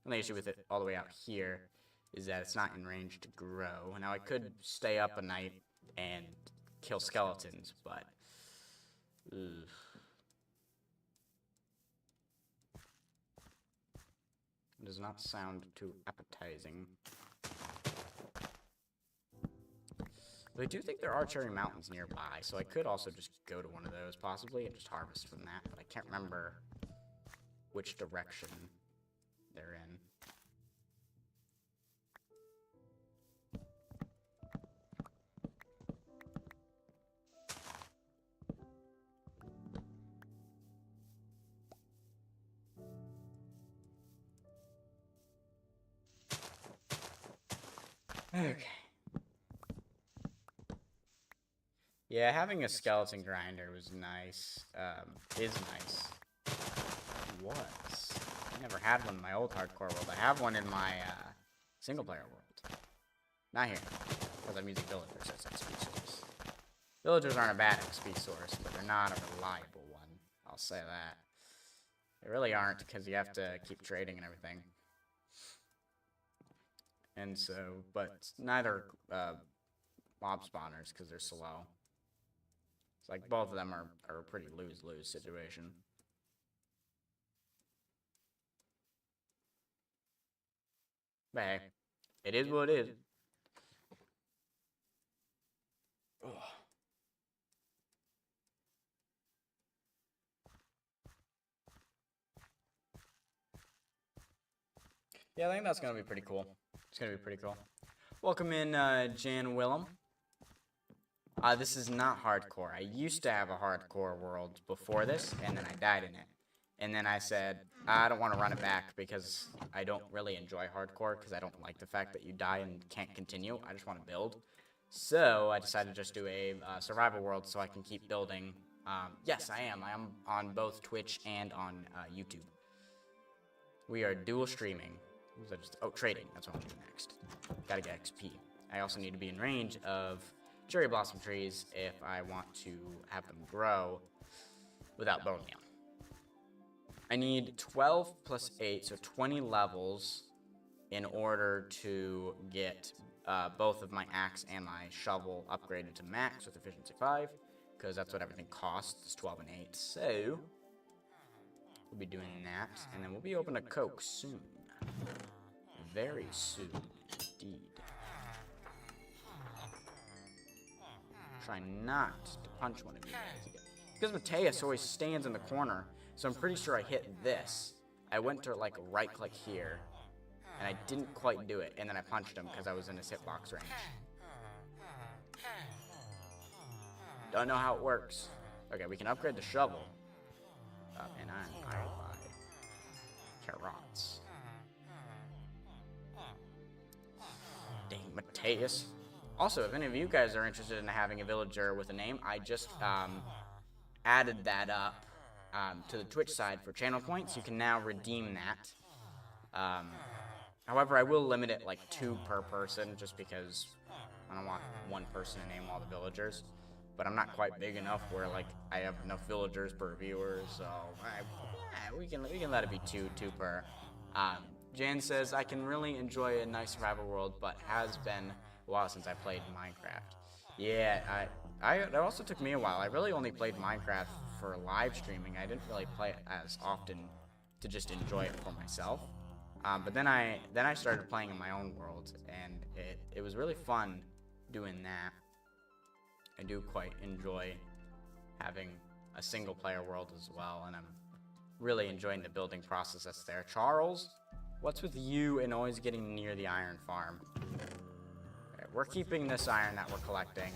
only issue with it all the way out here is that it's not in range to grow. Now I could stay up a night and kill skeletons, but ugh. It does not sound too appetizing. But I do think there are cherry mountains nearby, so I could also just go to one of those possibly and just harvest from that, but I can't remember which direction they're in. Okay. Yeah, having a skeleton grinder was nice. Is nice. Was. I never had one in my old hardcore world. I have one in my single player world. Not here, because I'm using villagers as XP source. Villagers aren't a bad XP source, but they're not a reliable one. I'll say that. They really aren't, because you have to keep trading and everything. And so, but neither mob spawners, because they're slow. It's like both of them are a pretty lose-lose situation. But hey, it is what it is. Ugh. Yeah, I think that's gonna be pretty cool. It's gonna be pretty cool. Welcome in, Jan Willem. This is not hardcore. I used to have a hardcore world before this, and then I died in it. And then I said, I don't want to run it back because I don't really enjoy hardcore because I don't like the fact that you die and can't continue. I just want to build. So I decided to just do a survival world so I can keep building. Yes, I am. I am on both Twitch and on YouTube. We are dual streaming. What was I just? Oh, trading. That's what I'm doing next. Gotta get XP. I also need to be in range of cherry blossom trees if I want to have them grow without boning them. I need 12 plus 8, so 20 levels in order to get both of my axe and my shovel upgraded to max with efficiency 5, because that's what everything costs, is 12 and 8. So we'll be doing that, and then we'll be open to Coke soon. Very soon indeed. Try not to punch one of you guys again. Because Mateus always stands in the corner, so I'm pretty sure I hit this. I went to like right click here, and I didn't quite do it, and then I punched him because I was in his hitbox range. Don't know how it works. Okay, we can upgrade the shovel. And I'll buy carrots. Dang, Mateus. Also, if any of you guys are interested in having a villager with a name, I just added that up to the Twitch side for channel points. You can now redeem that. However, I will limit it like 2 per person just because I don't want one person to name all the villagers. But I'm not quite big enough where like I have enough villagers per viewer, so we can let it be 2 per. Jan says I can really enjoy a nice survival world, but has been a while since I played Minecraft. Yeah, it also took me a while. I really only played Minecraft for live streaming. I didn't really play it as often to just enjoy it for myself. But then I started playing in my own world, and it was really fun doing that. I do quite enjoy having a single player world as well, and I'm really enjoying the building process that's there. Charles, what's with you and always getting near the iron farm? Okay, we're keeping this iron that we're collecting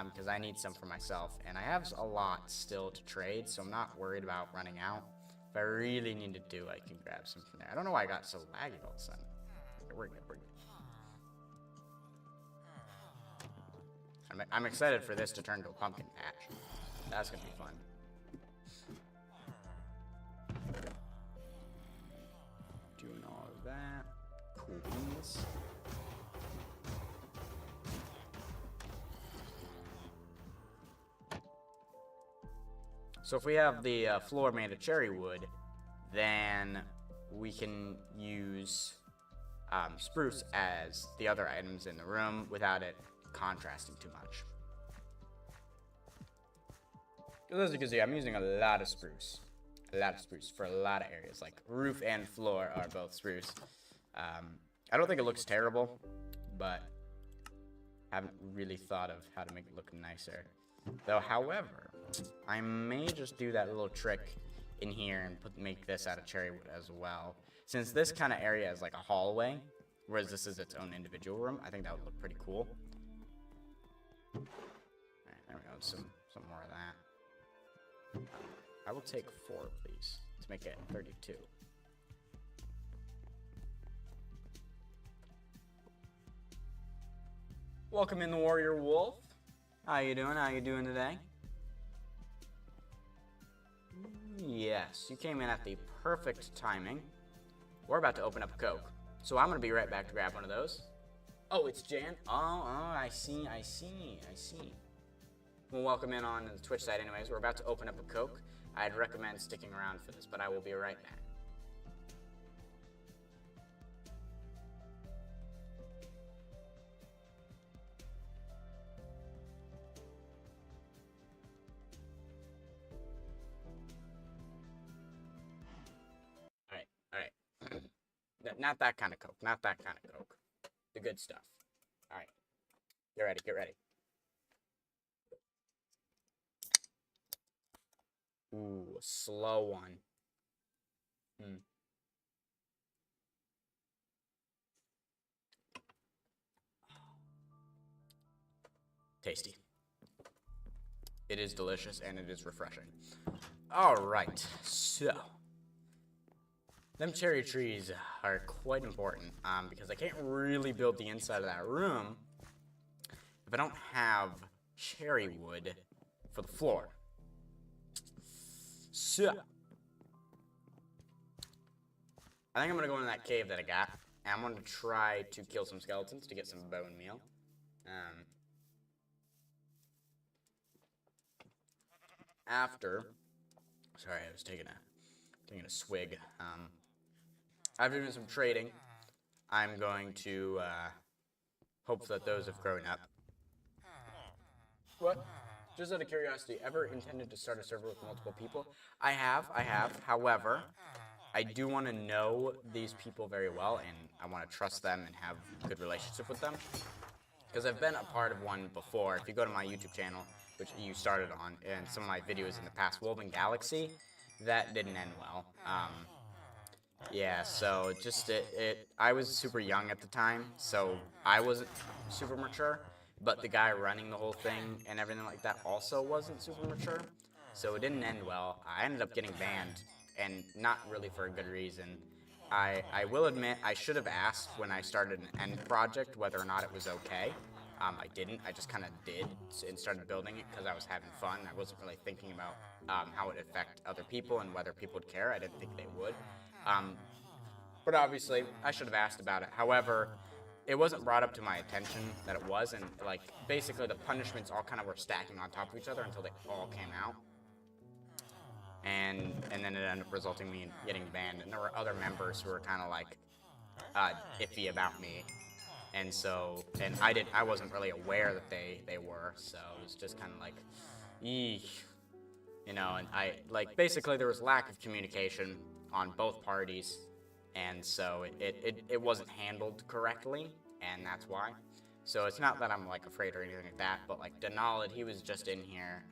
because I need some for myself, and I have a lot still to trade, so I'm not worried about running out. If I really need to do, I can grab some from there. I don't know why I got so laggy all of a sudden. Okay, we're good, we're good. I'm excited for this to turn to a pumpkin patch. That's gonna be fun. Doing all of that. Cool beans. So if we have the floor made of cherry wood, then we can use spruce as the other items in the room without it contrasting too much. As you can see, I'm using a lot of spruce. A lot of spruce for a lot of areas. Like roof and floor are both spruce. I don't think it looks terrible, but I haven't really thought of how to make it look nicer. Though, however, I may just do that little trick in here and make this out of cherry wood as well. Since this kind of area is like a hallway, whereas this is its own individual room, I think that would look pretty cool. Alright, there we go. Some more of that. I will take 4 of these to make it 32. Welcome in, the Warrior Wolf. How you doing? How you doing today? Yes, you came in at the perfect timing. We're about to open up a Coke, so I'm gonna be right back to grab one of those. Oh, it's Jan? Oh, I see. Well, welcome in on the Twitch side anyways. We're about to open up a Coke. I'd recommend sticking around for this, but I will be right back. Alright. Not that kind of Coke. Not that kind of Coke. The good stuff. Alright. Get ready. Ooh, a slow one. Tasty. It is delicious and it is refreshing. Alright, so them cherry trees are quite important because I can't really build the inside of that room if I don't have cherry wood for the floor. So I think I'm gonna go in that cave that I got, and I'm gonna try to kill some skeletons to get some bone meal. Sorry, I was taking a swig. After doing some trading, I'm going to hope that those have grown up. What? Just out of curiosity, ever intended to start a server with multiple people? I have. However, I do want to know these people very well, and I want to trust them and have a good relationship with them. Because I've been a part of one before. If you go to my YouTube channel, which you started on, and some of my videos in the past, Woven Galaxy, that didn't end well. Yeah, so just I was super young at the time, so I wasn't super mature, but the guy running the whole thing and everything like that also wasn't super mature, so it didn't end well. I ended up getting banned, and not really for a good reason. I will admit I should have asked when I started an end project whether or not it was okay. I didn't. I just kind of did and started building it because I was having fun. I wasn't really thinking about how it would affect other people and whether people would care. I didn't think they would. But obviously, I should have asked about it. However, it wasn't brought up to my attention that it was, and like basically the punishments all kind of were stacking on top of each other until they all came out. And then it ended up resulting in me getting banned. And there were other members who were kind of like iffy about me. And so, and I wasn't really aware that they were, so it was just kind of like, eek. You know, and basically there was lack of communication on both parties, and so it wasn't handled correctly, and that's why. So it's not that I'm like afraid or anything like that, but like Denalid, he was just in here.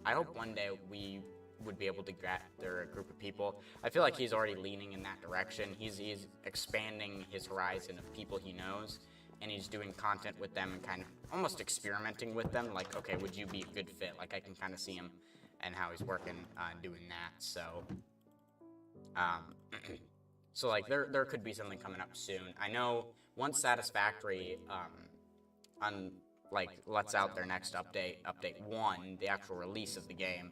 I hope one day we would be able to gather a group of people. I feel like he's already leaning in that direction. He's expanding his horizon of people he knows, and he's doing content with them and kind of almost experimenting with them. Like, okay, would you be a good fit? Like, I can kind of see him and how he's working on doing that. So, so like there could be something coming up soon. I know once Satisfactory lets out their next update 1, the actual release of the game,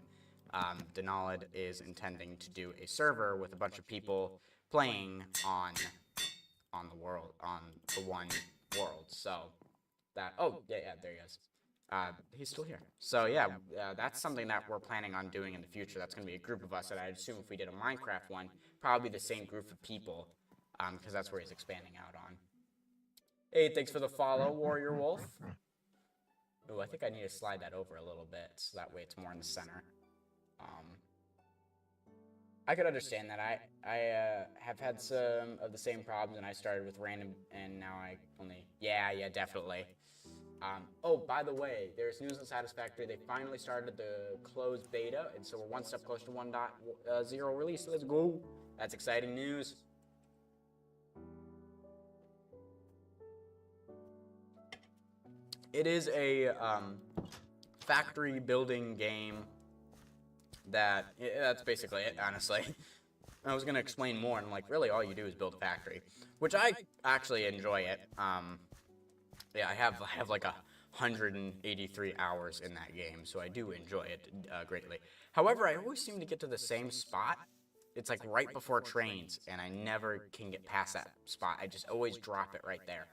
Denalid is intending to do a server with a bunch of people playing on the one world. So that, oh yeah, there he is. he's still here. So yeah, that's something that we're planning on doing in the future. That's going to be a group of us that I'd assume if we did a Minecraft one, probably the same group of people, because that's where he's expanding out on. Hey, thanks for the follow, Warrior Wolf. Oh, I think I need to slide that over a little bit, so that way it's more in the center. I could understand that. I have had some of the same problems, and I started with random, and now I only... Yeah, definitely. Oh, by the way, there's news on Satisfactory. They finally started the closed beta, and so we're one step closer to 1.0 release. Let's go. That's exciting news. It is a factory building game that's basically it, honestly. I was going to explain more, and like, really all you do is build a factory, which I actually enjoy it. Yeah, I have like 183 hours in that game, so I do enjoy it greatly. However, I always seem to get to the same spot. It's like right before trains, and I never can get past that spot. I just always drop it right there.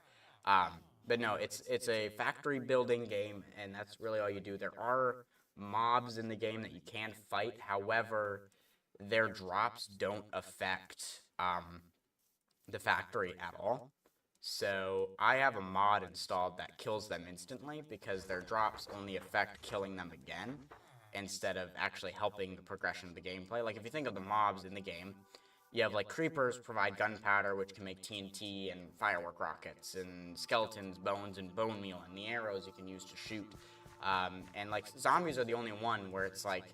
But no, it's a factory building game, and that's really all you do. There are mobs in the game that you can fight. However, their drops don't affect the factory at all. So I have a mod installed that kills them instantly because their drops only affect killing them again instead of actually helping the progression of the gameplay. Like if you think of the mobs in the game, you have like creepers provide gunpowder, which can make TNT and firework rockets, and skeletons, bones, and bone meal, and the arrows you can use to shoot. And like zombies are the only one where it's like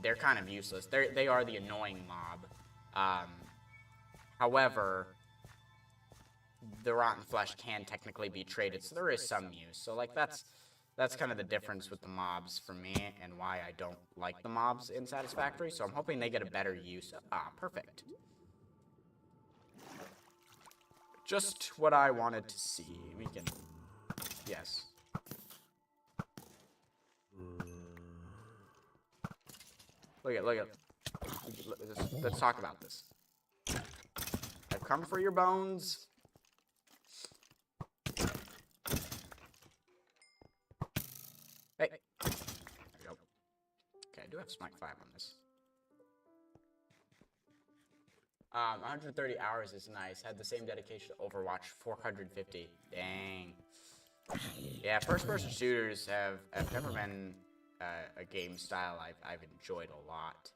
they're kind of useless. They are the annoying mob. However, the rotten flesh can technically be traded, so there is some use. So like that's kind of the difference with the mobs for me and why I don't like the mobs in Satisfactory. So I'm hoping they get a better use. Perfect. Just what I wanted to see. We can... Yes. Look at... Let's talk about this. I've come for your bones. Hey. There we go. Okay, I do have Smite 5 on this. 130 hours is nice. Had the same dedication to Overwatch, 450. Dang. Yeah, first-person shooters have never been a game style I've enjoyed a lot.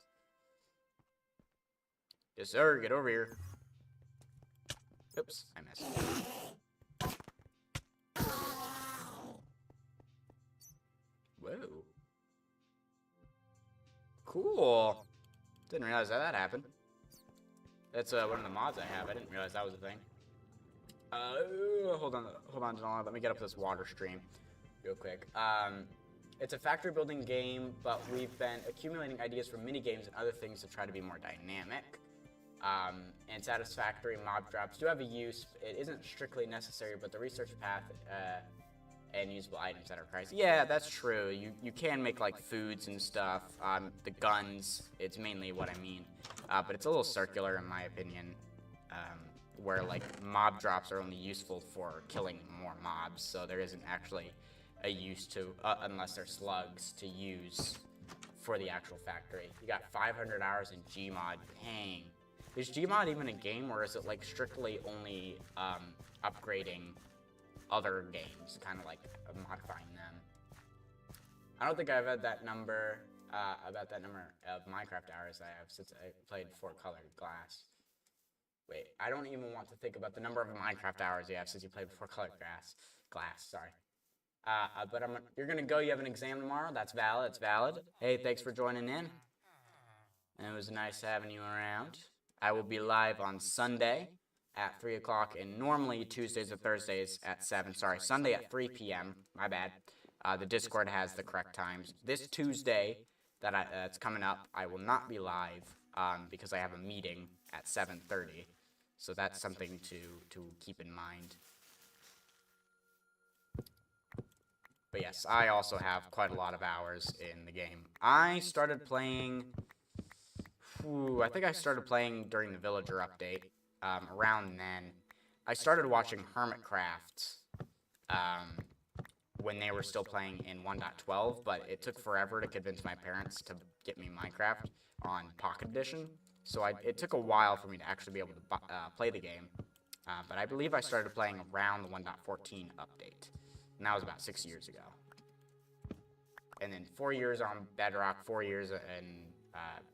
Yes, sir. Get over here. Oops, I missed. Whoa. Cool. Didn't realize that happened. That's one of the mods I have. I didn't realize that was a thing. Hold on, Janelle. Let me get up this water stream real quick. It's a factory building game, but we've been accumulating ideas for mini games and other things to try to be more dynamic. And Satisfactory mob drops do have a use. It isn't strictly necessary, but the research path and usable items that are priced. Yeah, that's true. You can make like foods and stuff. The guns, it's mainly what I mean. But it's a little circular in my opinion, where like mob drops are only useful for killing more mobs, so there isn't actually a use to, unless they're slugs, to use for the actual factory. You got 500 hours in Gmod. Dang. Is Gmod even a game, or is it like strictly only upgrading other games, kind of like modifying them? I don't think I've had that number, about that number of Minecraft hours I have since I played 4-Colored Glass. Wait, I don't even want to think about the number of Minecraft hours you have since you played 4-Colored Glass, sorry. But you're gonna go, you have an exam tomorrow? That's valid, it's valid. Hey, thanks for joining in. It was nice having you around. I will be live on Sunday at 3 o'clock, and normally Tuesdays or Thursdays at 7. Sorry, Sunday at 3 p.m. My bad. The Discord has the correct times. This Tuesday that's coming up, I will not be live because I have a meeting at 7:30. So that's something to keep in mind. But yes, I also have quite a lot of hours in the game. I started playing... I think I started playing during the Villager update. Around then, I started watching Hermitcraft, when they were still playing in 1.12, but it took forever to convince my parents to get me Minecraft on Pocket Edition. So it took a while for me to actually be able to play the game. But I believe I started playing around the 1.14 update. And that was about 6 years ago. And then 4 years on Bedrock, 4 years in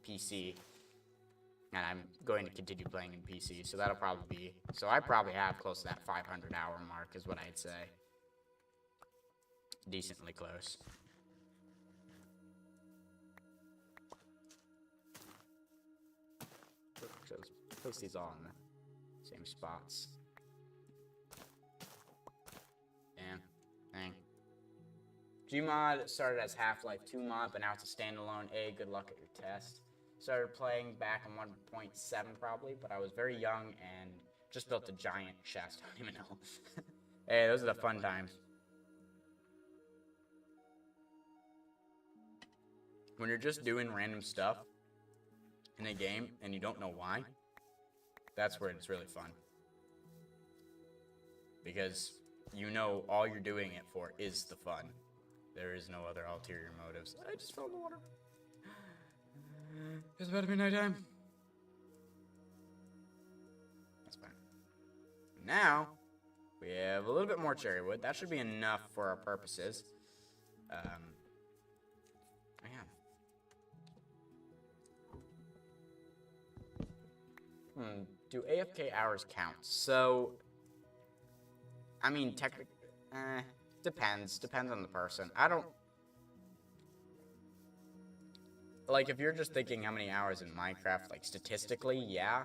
PC. And I'm going to continue playing in PC, so that'll probably be... So I probably have close to that 500-hour mark is what I'd say. Decently close. Place these all in the same spots. Damn. Dang. Gmod started as Half-Life 2 mod, but now it's a standalone. Good luck at your test. Started playing back in 1.7 probably, but I was very young and just built a giant chest. I don't even know. Hey, those are the fun times. When you're just doing random stuff in a game and you don't know why, that's where it's really fun. Because you know all you're doing it for is the fun. There is no other ulterior motives. I just fell in the water. It's about to be nighttime. That's fine. Now, we have a little bit more cherry wood. That should be enough for our purposes. Do AFK hours count? So, I mean, technically, depends. Depends on the person. I don't... Like, if you're just thinking how many hours in Minecraft, like, statistically, yeah,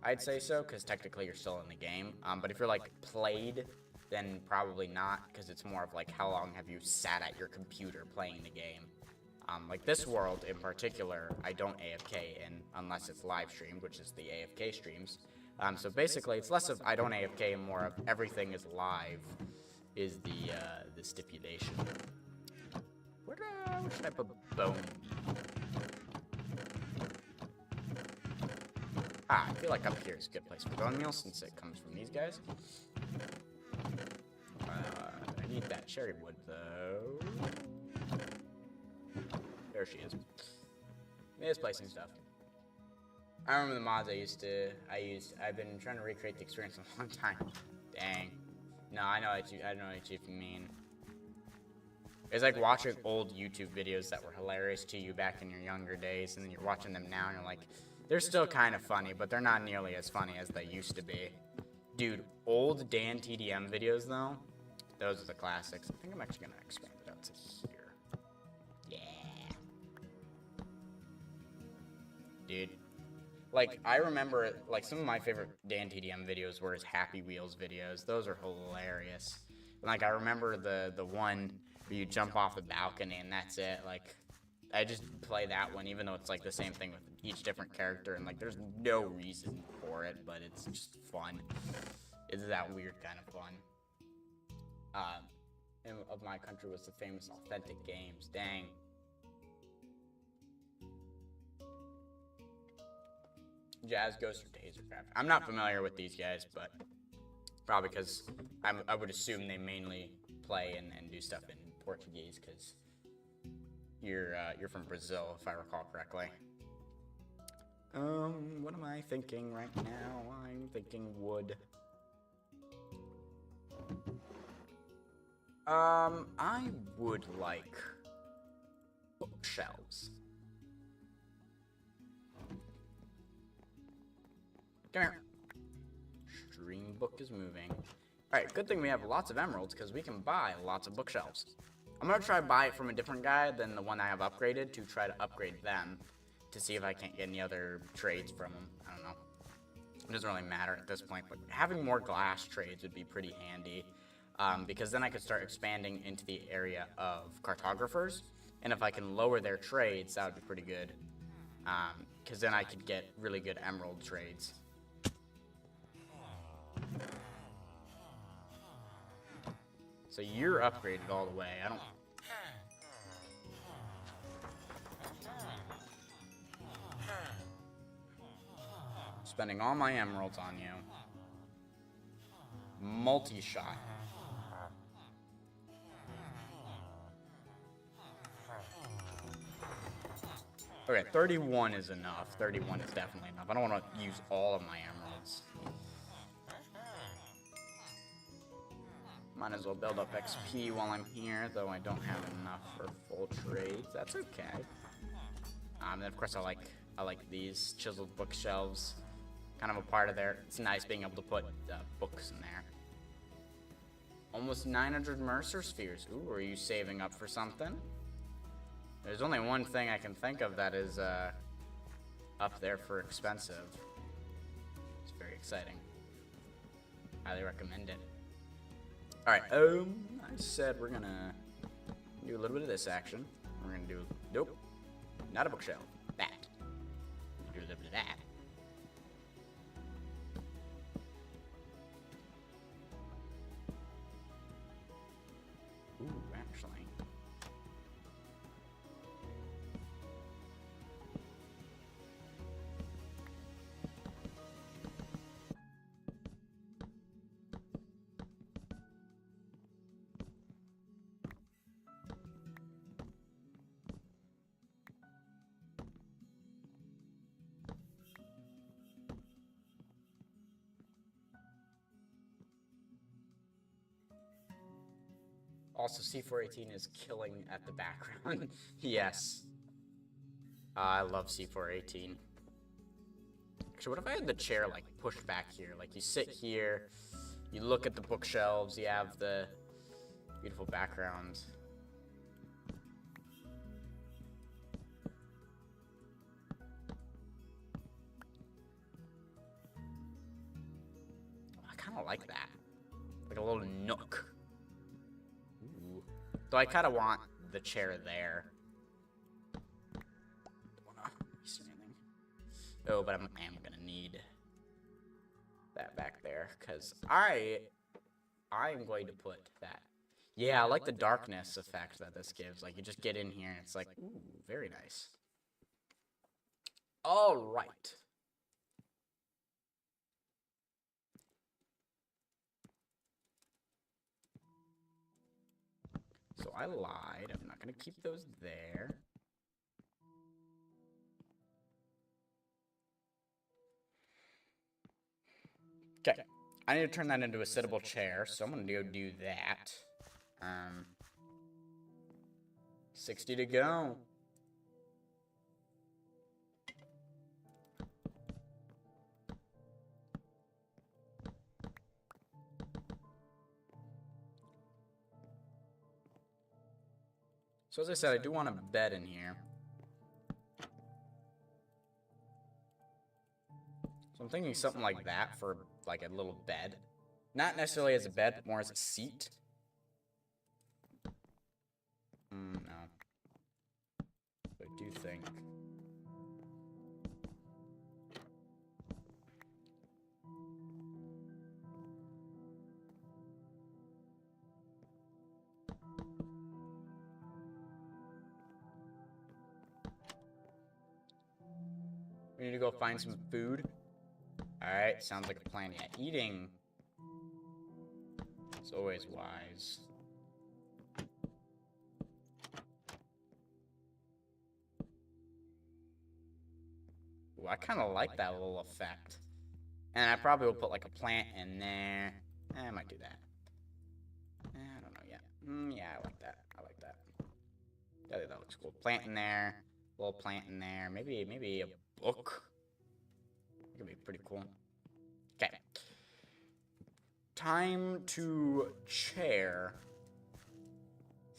I'd say so, because technically you're still in the game. But if you're, like, played, then probably not, because it's more of, like, how long have you sat at your computer playing the game. Like, this world, in particular, I don't AFK in, unless it's live streamed, which is the AFK streams. So basically, it's less of I don't AFK and more of everything is live, is the stipulation. Where should I put bone? I feel like up here is a good place for bone meal since it comes from these guys. I need that cherry wood though. There she is. Misplacing stuff. I remember the mods I've been trying to recreate the experience in a long time. Dang. No, I know what you mean. It's like watching old YouTube videos that were hilarious to you back in your younger days, and then you're watching them now, and you're like, they're still kind of funny, but they're not nearly as funny as they used to be. Dude, old Dan TDM videos, though, those are the classics. I think I'm actually going to expand it out to here. Yeah. Dude. Like, I remember, like, some of my favorite Dan TDM videos were his Happy Wheels videos. Those are hilarious. Like, I remember the one where you jump off the balcony and that's it. Like, I just play that one, even though it's, like, the same thing with each different character. And, like, there's no reason for it, but it's just fun. It's that weird kind of fun. Of my country was the famous Authentic Games. Dang. Jazz Ghost or Tasercraft. I'm not familiar with these guys, but probably because I would assume they mainly play and do stuff in Portuguese because you're from Brazil, if I recall correctly. What am I thinking right now? I'm thinking wood. I would like bookshelves. Come here. Stream book is moving. Alright, good thing we have lots of emeralds because we can buy lots of bookshelves. I'm going to try to buy it from a different guy than the one I have upgraded to try to upgrade them to see if I can't get any other trades from them. I don't know. It doesn't really matter at this point, but having more glass trades would be pretty handy because then I could start expanding into the area of cartographers, and if I can lower their trades, that would be pretty good because then I could get really good emerald trades. So you're upgraded all the way. I don't... Spending all my emeralds on you. Multi-shot. Okay, 31 is enough. 31 is definitely enough. I don't want to use all of my emeralds. Might as well build up XP while I'm here, though I don't have enough for full trades. That's okay. And of course I like these chiseled bookshelves. Kind of a part of there. It's nice being able to put books in there. Almost 900 Mercer spheres. Ooh, are you saving up for something? There's only one thing I can think of that is up there for expensive. It's very exciting. Highly recommend it. Alright, I said we're gonna do a little bit of this action. We're gonna do, nope, not a bookshelf, that. Do a little bit of that. Ooh, actually. Also, C418 is killing at the background. Yes. I love C418. Actually, what if I had the chair, like, pushed back here? Like, you sit here, you look at the bookshelves, you have the beautiful background. I kind of like that. Like a little nook. Ooh. Though I kind of want the chair there. Oh, but I'm gonna need that back there because I'm going to put that. Yeah, I like the darkness effect that this gives. Like you just get in here and it's like, ooh, very nice. All right. So I lied. I'm not gonna keep those there. Okay, I need to turn that into a sittable chair, so I'm gonna go do that. 60 to go. So as I said, I do want a bed in here. So I'm thinking something like that for like a little bed. Not necessarily as a bed, but more as a seat. No. But I do think... We need to go find some food. Alright, sounds like a plan. Yeah, eating is always wise. Ooh, I kind of like that little effect. And I probably will put like a plant in there. I might do that. I don't know yet. Yeah, I like that. I like that. I think that looks cool. Plant in there. Little plant in there. Maybe a book. It could be pretty cool. Okay. Time to chair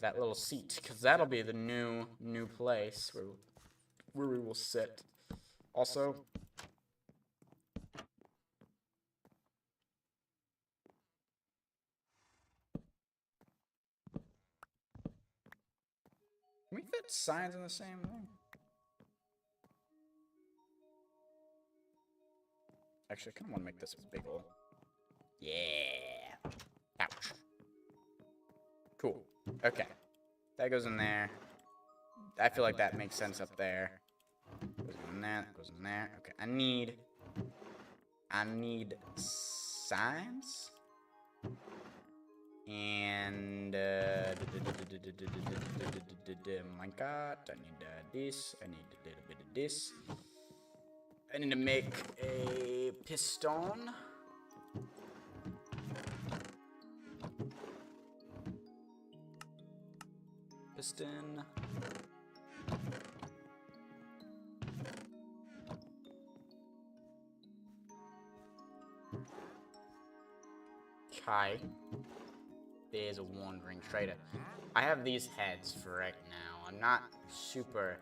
that little seat, because that'll be the new place where we will sit. Also, can we fit signs in the same thing? Actually, I kind of want to make this a big hole. Yeah. Ouch. Cool. Okay. That goes in there. I feel like that makes sense up there. Goes in there. That goes in there. Okay. I need signs. And minecart. I need this. I need a little bit of this. I need to make a piston. Piston. Okay. There's a wandering trader. I have these heads for right now. I'm not super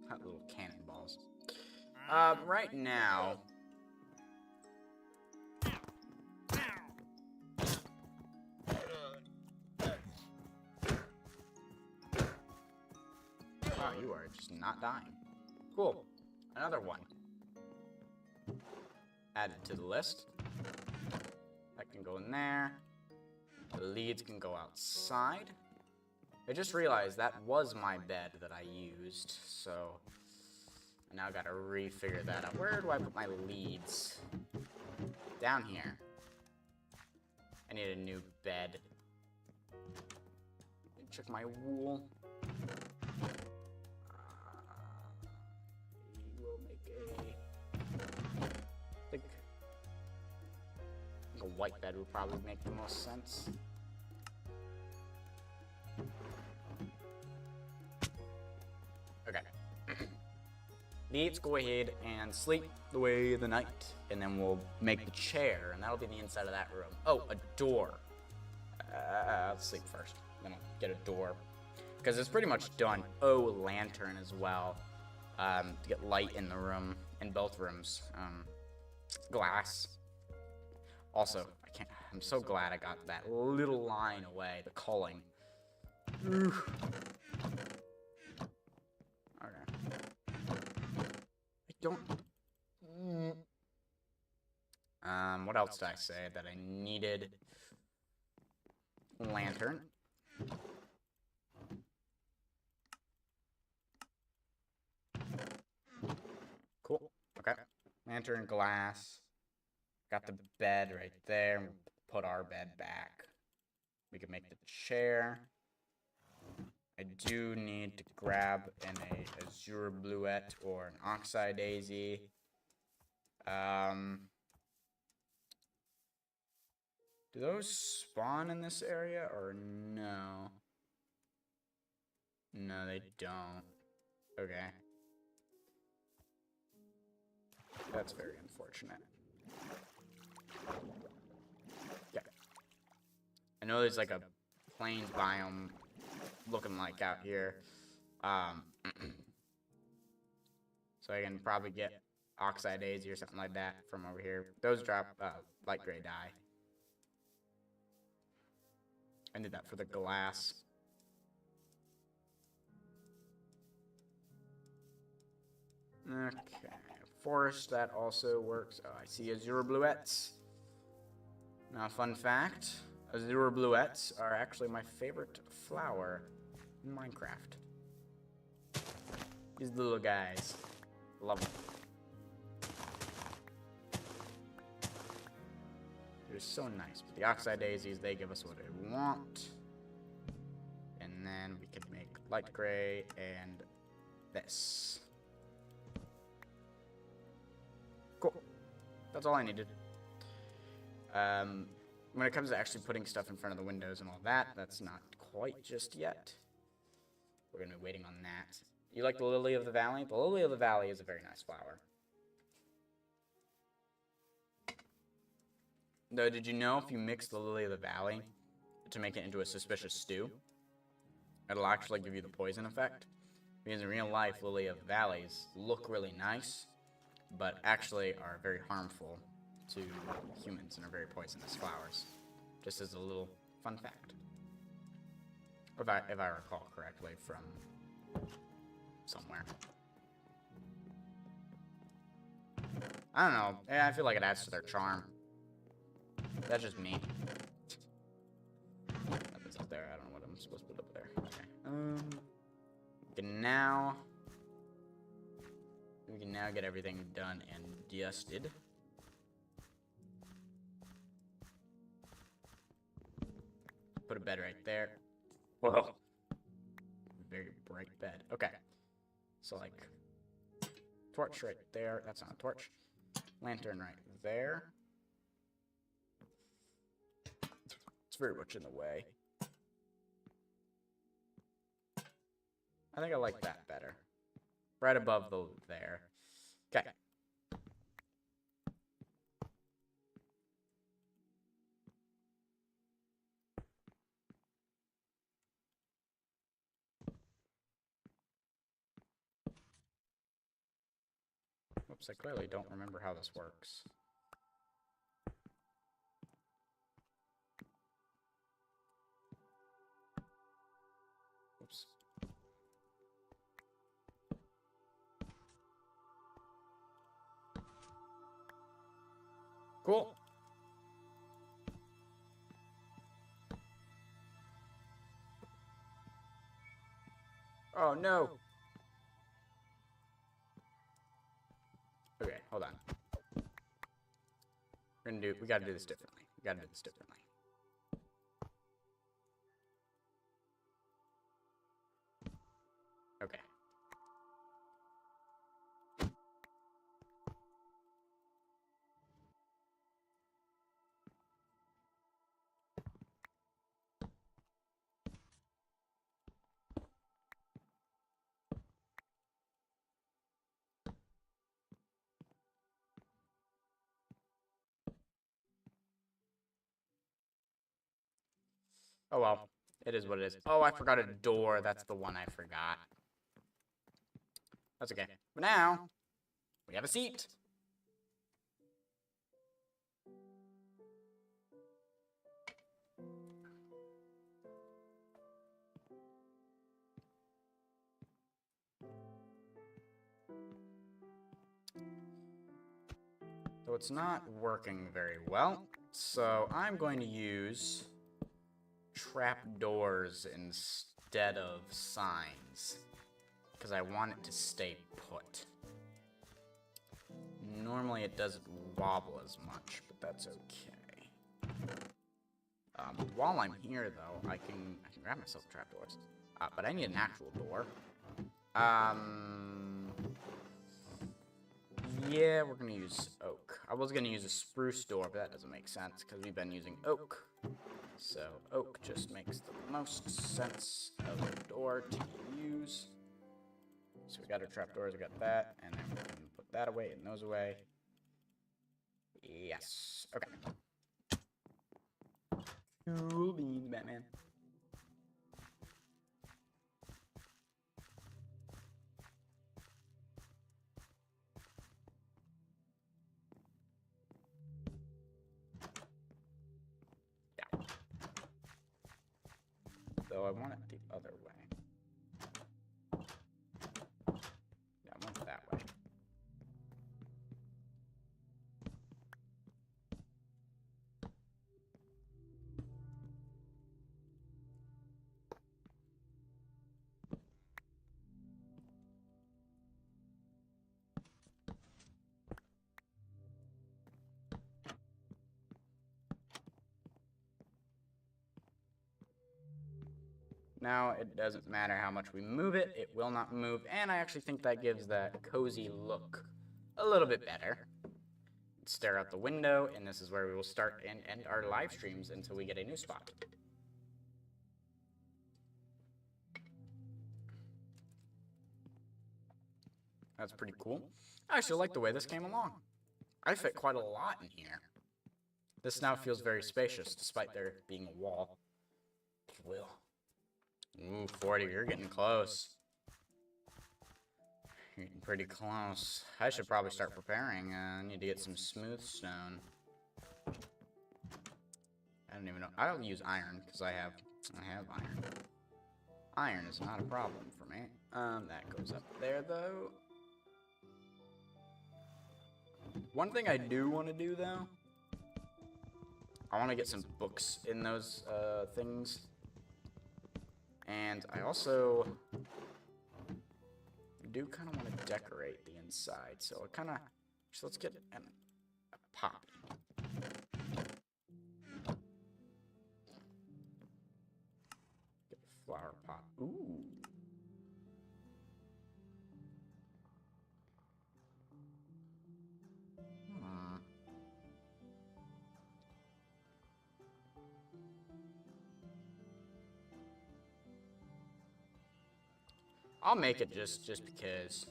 not little cannonballs. Right now. Wow, you are just not dying. Cool. Another one. Added to the list. That can go in there. The leads can go outside. I just realized that was my bed that I used, so I now gotta refigure that out. Where do I put my leads? Down here. I need a new bed. Check my wool. We'll make I think a white bed would probably make the most sense. Okay. Let's go ahead and sleep away the night, and then we'll make the chair, and that'll be the inside of that room. Oh, a door. I'll sleep first, then I'll get a door, because it's pretty much done. Oh, lantern as well, to get light in the room, in both rooms. Glass. Also, I'm so glad I got that little line away, the culling. Oof. Don't. What else did I say that I needed? Lantern. Cool. Okay. Lantern, glass. Got the bed right there. We'll put our bed back. We can make the chair. I do need to grab an azure bluette or an oxeye daisy. Do those spawn in this area or no? No, they don't. Okay. That's very unfortunate. Yeah. I know there's like a plains biome looking like out here. So I can probably get oxeye daisy or something like that from over here. Those drop light gray dye. I did that for the glass. Okay, forest, that also works. Oh, I see azure bluettes. Now, fun fact, azure bluettes are actually my favorite flower in Minecraft. These little guys. Love them. They're so nice. But the oxeye daisies, they give us what we want. And then we can make light gray and this. Cool. That's all I needed. When it comes to actually putting stuff in front of the windows and all that, that's not quite just yet. We're going to be waiting on that. You like the lily of the valley? The lily of the valley is a very nice flower. Though, did you know if you mix the lily of the valley to make it into a suspicious stew, it'll actually give you the poison effect? Because in real life, lily of the valleys look really nice, but actually are very harmful to humans and are very poisonous flowers. Just as a little fun fact. If I recall correctly from somewhere. I don't know. I feel like it adds to their charm. That's just me. I'm supposed to put up there. Okay. We can now get everything done and dusted. Put a bed right there. Whoa. Very bright bed. Okay. So, like, torch right there. That's not a torch. Lantern right there. It's very much in the way. I think I like that better. Right above the there. Okay. Oops, I clearly don't remember how this works. Oops. Cool. Oh no. Okay, hold on. We gotta do this differently. Okay. Oh well. It is what it is. Oh, I forgot a door. That's the one I forgot. That's okay. But now, we have a seat. So it's not working very well. So I'm going to use trapdoors instead of signs, because I want it to stay put. Normally it doesn't wobble as much, but that's okay. While I'm here, though, I can grab myself trapdoors. But I need an actual door. Yeah, we're gonna use oak. I was gonna use a spruce door, but that doesn't make sense, because we've been using oak. So, oak just makes the most sense of a door to use. So we got our trapdoors, we got that, and then we can put that away and those away. Yes. Okay. Cool beans, Batman. Yeah. Though I want it the other way. Yeah, I want it that way. Now, it doesn't matter how much we move it, it will not move, and I actually think that gives that cozy look a little bit better. Stare out the window, and this is where we will start and end our live streams until we get a new spot. That's pretty cool. I actually like the way this came along. I fit quite a lot in here. This now feels very spacious, despite there being a wall. Will. Ooh, 40, you're getting close. You're getting pretty close. I should probably start preparing. I need to get some smooth stone. I don't even know. I'll use iron, because I have iron. Iron is not a problem for me. That goes up there, though. One thing I do want to do, though, I want to get some books in those things. And I also do kind of want to decorate the inside, so I kind of, so let's get a poppy. Get a flower pot. Ooh. I'll make it just because.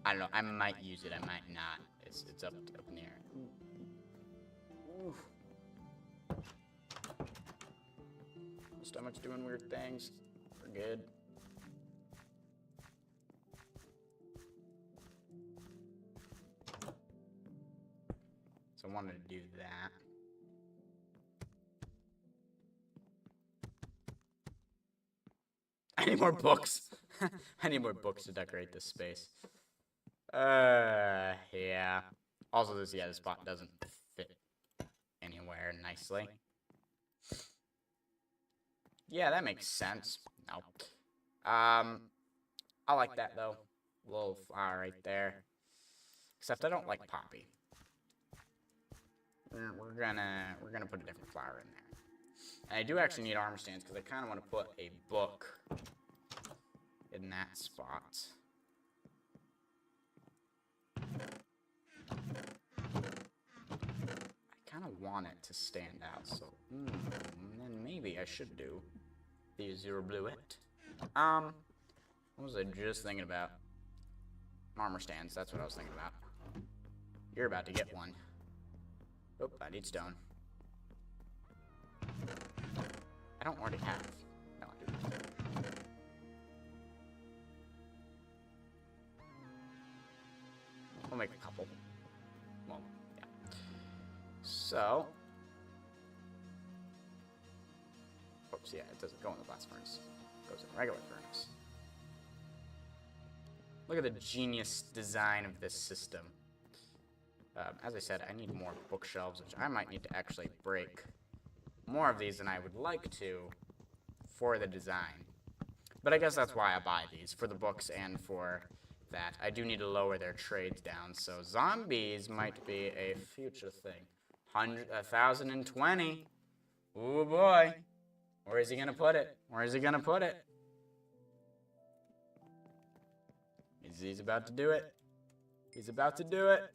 I don't know. I might use it. I might not. It's up in the air. Ooh. Stomach's doing weird things. We're good. So I wanted to do that. I need more books. I need more books to decorate this space. Yeah. Also, this spot doesn't fit anywhere nicely. Yeah, that makes sense. No. I like that though. Little flower right there. Except I don't like poppy. We're gonna put a different flower in there. And I do actually need armor stands because I kind of want to put a book in that spot. I kind of want it to stand out, so then maybe I should do the Azure Bluette. What was I just thinking about? Armor stands, that's what I was thinking about. You're about to get one. Oh, I need stone. I don't already have. No, I do. We'll make a couple. Well, yeah. So. Oops, yeah, it doesn't go in the blast furnace. It goes in the regular furnace. Look at the genius design of this system. As I said, I need more bookshelves, which I might need to actually break more of these than I would like to for the design. But I guess that's why I buy these, for the books and for that. I do need to lower their trades down, so zombies might be a future thing. 1,020. Ooh boy. Where is he gonna put it? Where is he gonna put it? He's about to do it. He's about to do it.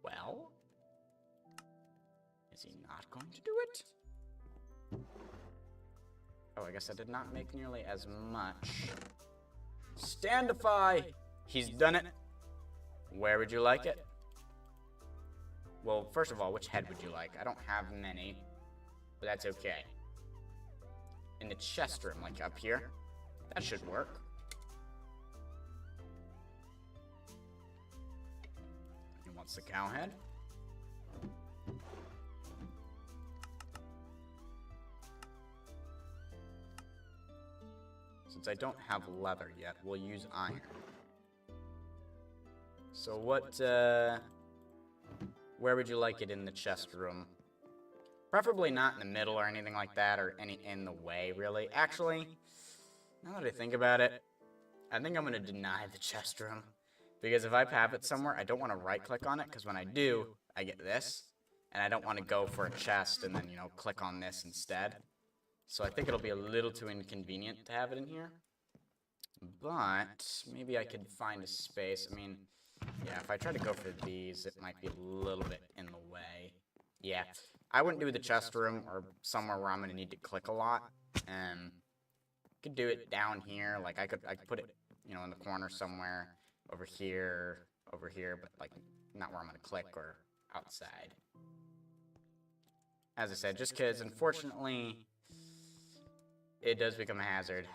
Well, is he not going to do it? Oh, I guess I did not make nearly as much. Standify! He's done it. Where would you like it? Well, first of all, which head would you like? I don't have many, but that's okay. In the chest room, like up here. That should work. He wants the cow head. Since I don't have leather yet, we'll use iron. So what, where would you like it in the chest room? Preferably not in the middle or anything like that, or any in the way, really. Actually, now that I think about it, I think I'm going to deny the chest room. Because if I have it somewhere, I don't want to right-click on it, because when I do, I get this. And I don't want to go for a chest and then, you know, click on this instead. So I think it'll be a little too inconvenient to have it in here. But maybe I could find a space. I mean, yeah, if I try to go for these, it might be a little bit in the way. Yeah, I wouldn't do the chest room or somewhere where I'm going to need to click a lot. Could do it down here. Like I could put it, you know, in the corner somewhere, over here, but like not where I'm going to click or outside. As I said, just because unfortunately it does become a hazard.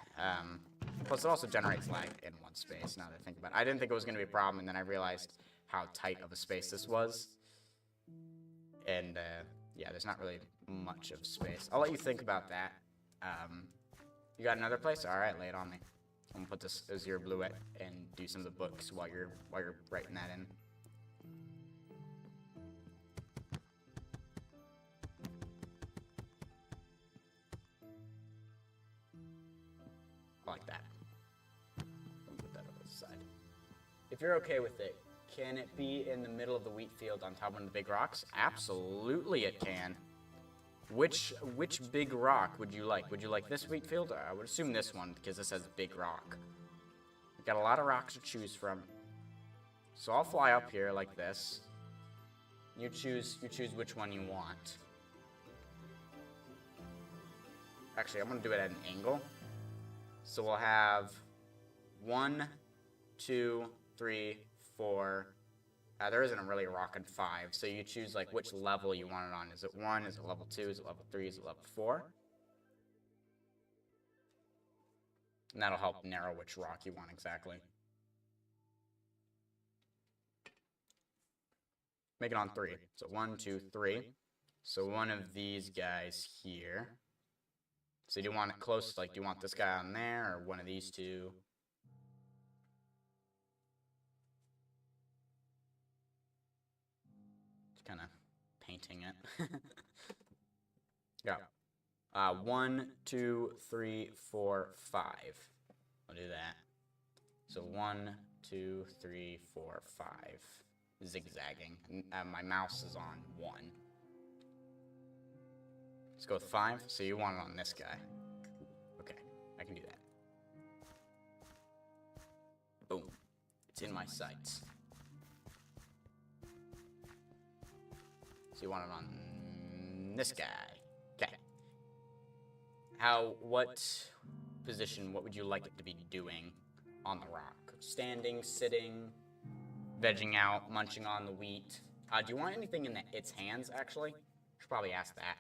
Plus it also generates lag in one space, now that I think about it. I didn't think it was going to be a problem, and then I realized how tight of a space this was. And yeah, there's not really much of space. I'll let you think about that. You got another place? Alright, lay it on me. I'm gonna put this Azure Bluette and do some of the books while you're writing that in. like that. Put that over the side. If you're okay with it, can it be in the middle of the wheat field on top of one of the big rocks? Absolutely it can. Which big rock would you like? Would you like this wheat field? I would assume this one, because this has big rock. We've got a lot of rocks to choose from. So I'll fly up here like this. You choose which one you want. Actually, I'm going to do it at an angle. So we'll have 1, 2, 3, 4. There isn't a really a rock in 5, so you choose like which level you want it on. Is it 1? Is it level 2? Is it level 3? Is it level 4? And that'll help narrow which rock you want exactly. Make it on 3. So 1, 2, 3. So one of these guys here. So do you want it close? Like, do you want this guy on there or one of these two? Kind of painting it. Yeah. 1, 2, 3, 4, 5. I'll do that. So 1, 2, 3, 4, 5. Zigzagging. My mouse is on 1. Let's go with 5. So you want it on this guy. Okay, I can do that. Boom. It's in my sights. So you want it on this guy. Okay. What position, what would you like it to be doing on the rock? Standing, sitting, vegging out, munching on the wheat. Do you want anything in its hands, actually? Should probably ask that.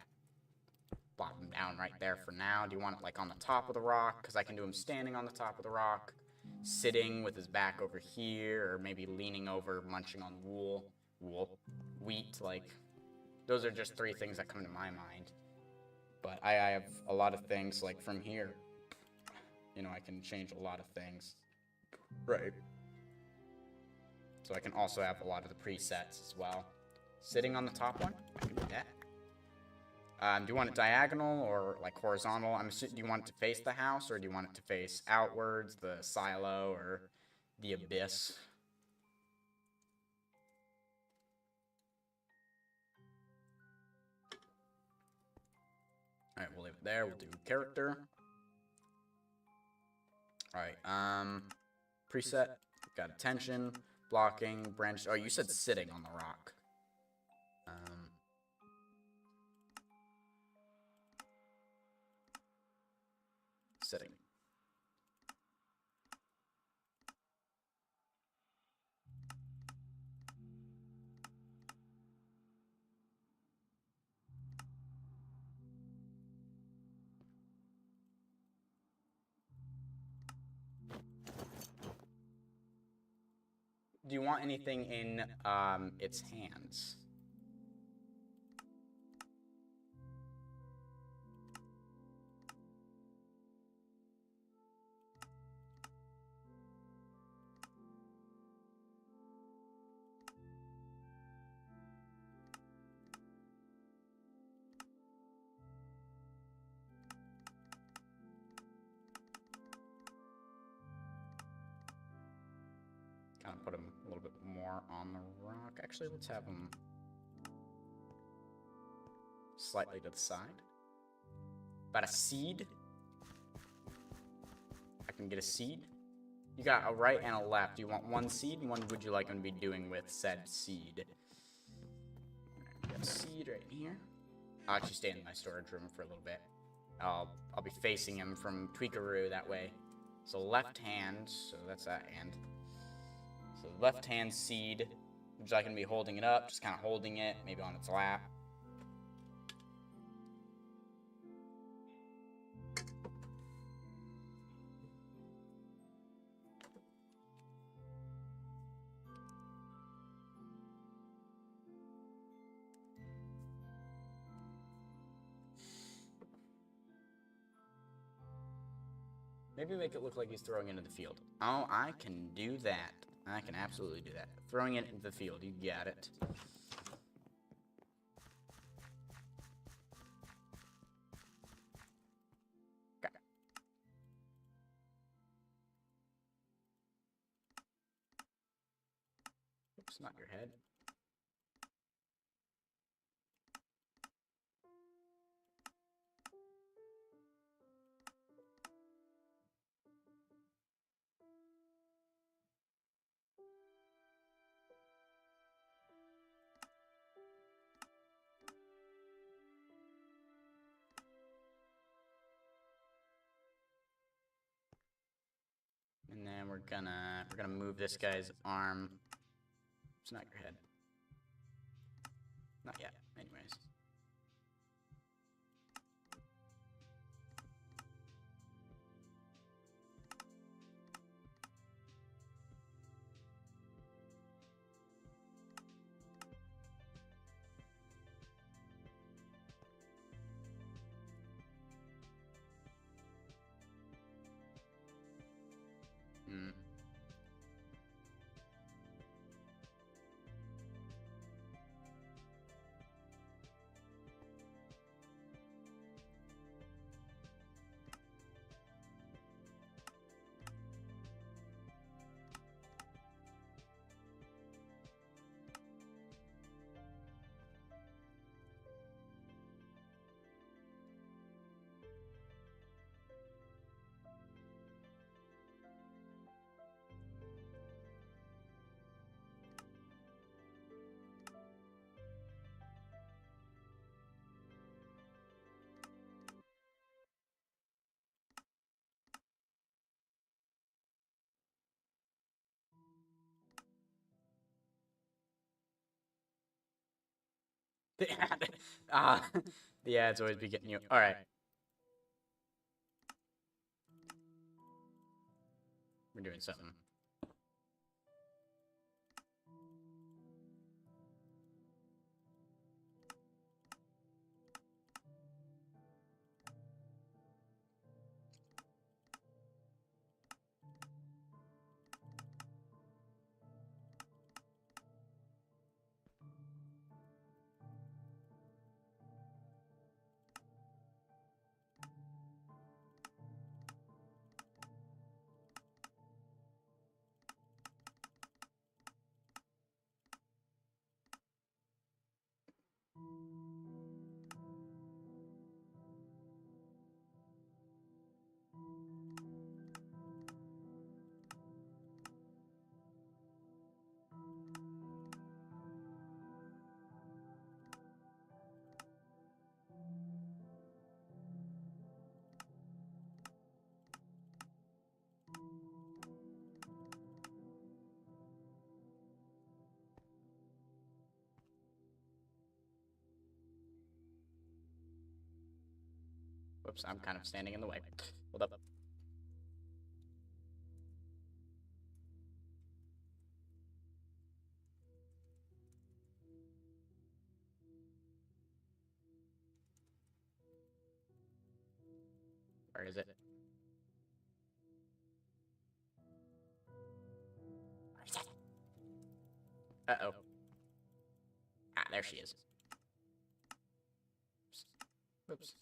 Plop him down right there for now. Do you want it like on the top of the rock? Because I can do him standing on the top of the rock, sitting with his back over here, or maybe leaning over, munching on wheat, like... Those are just 3 things that come to my mind. But I have a lot of things, like from here. You know, I can change a lot of things. Right. So I can also have a lot of the presets as well. Sitting on the top one, I can do that. Do you want it diagonal or like horizontal? Do you want it to face the house or do you want it to face outwards, the silo or the abyss? Alright, we'll leave it there. We'll do character. Alright, preset. Got attention, blocking, branch. Oh, you said sitting on the rock. Sitting. Do you want anything in its hands? Kind of put him a little bit more on the rock. Actually, let's have him slightly to the side. About a seed. I can get a seed. You got a right and a left. You want one seed, and what would you like him to be doing with said seed? Got a seed right here. I'll actually stay in my storage room for a little bit. I'll be facing him from Tweakaroo that way. So left hand, so that's that hand. So left hand seed, would you like him to be holding it up, just kind of holding it, maybe on its lap. Maybe make it look like he's throwing it into the field. Oh, I can do that. I can absolutely do that. Throwing it into the field, you got it. Okay. It's not your head. And then we're gonna move this guy's arm. It's not your head. Not yet, anyways. Hmm. The ads always be getting you. All right. We're doing something. Whoops, I'm kind of standing in the way. Hold up. Where is it? Where is it? Uh-oh. Ah, there she is. Oops.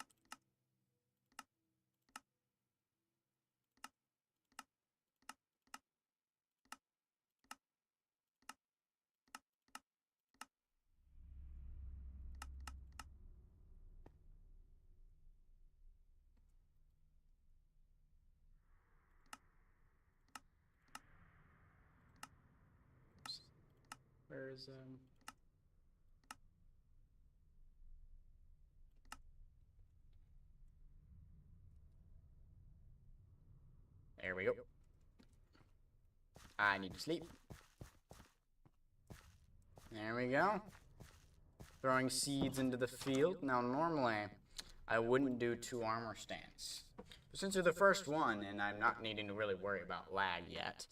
Where's There we go. I need to sleep. There we go. Throwing seeds into the field. Now, normally, I wouldn't do 2 armor stance. But since you're the first one, and I'm not needing to really worry about lag yet,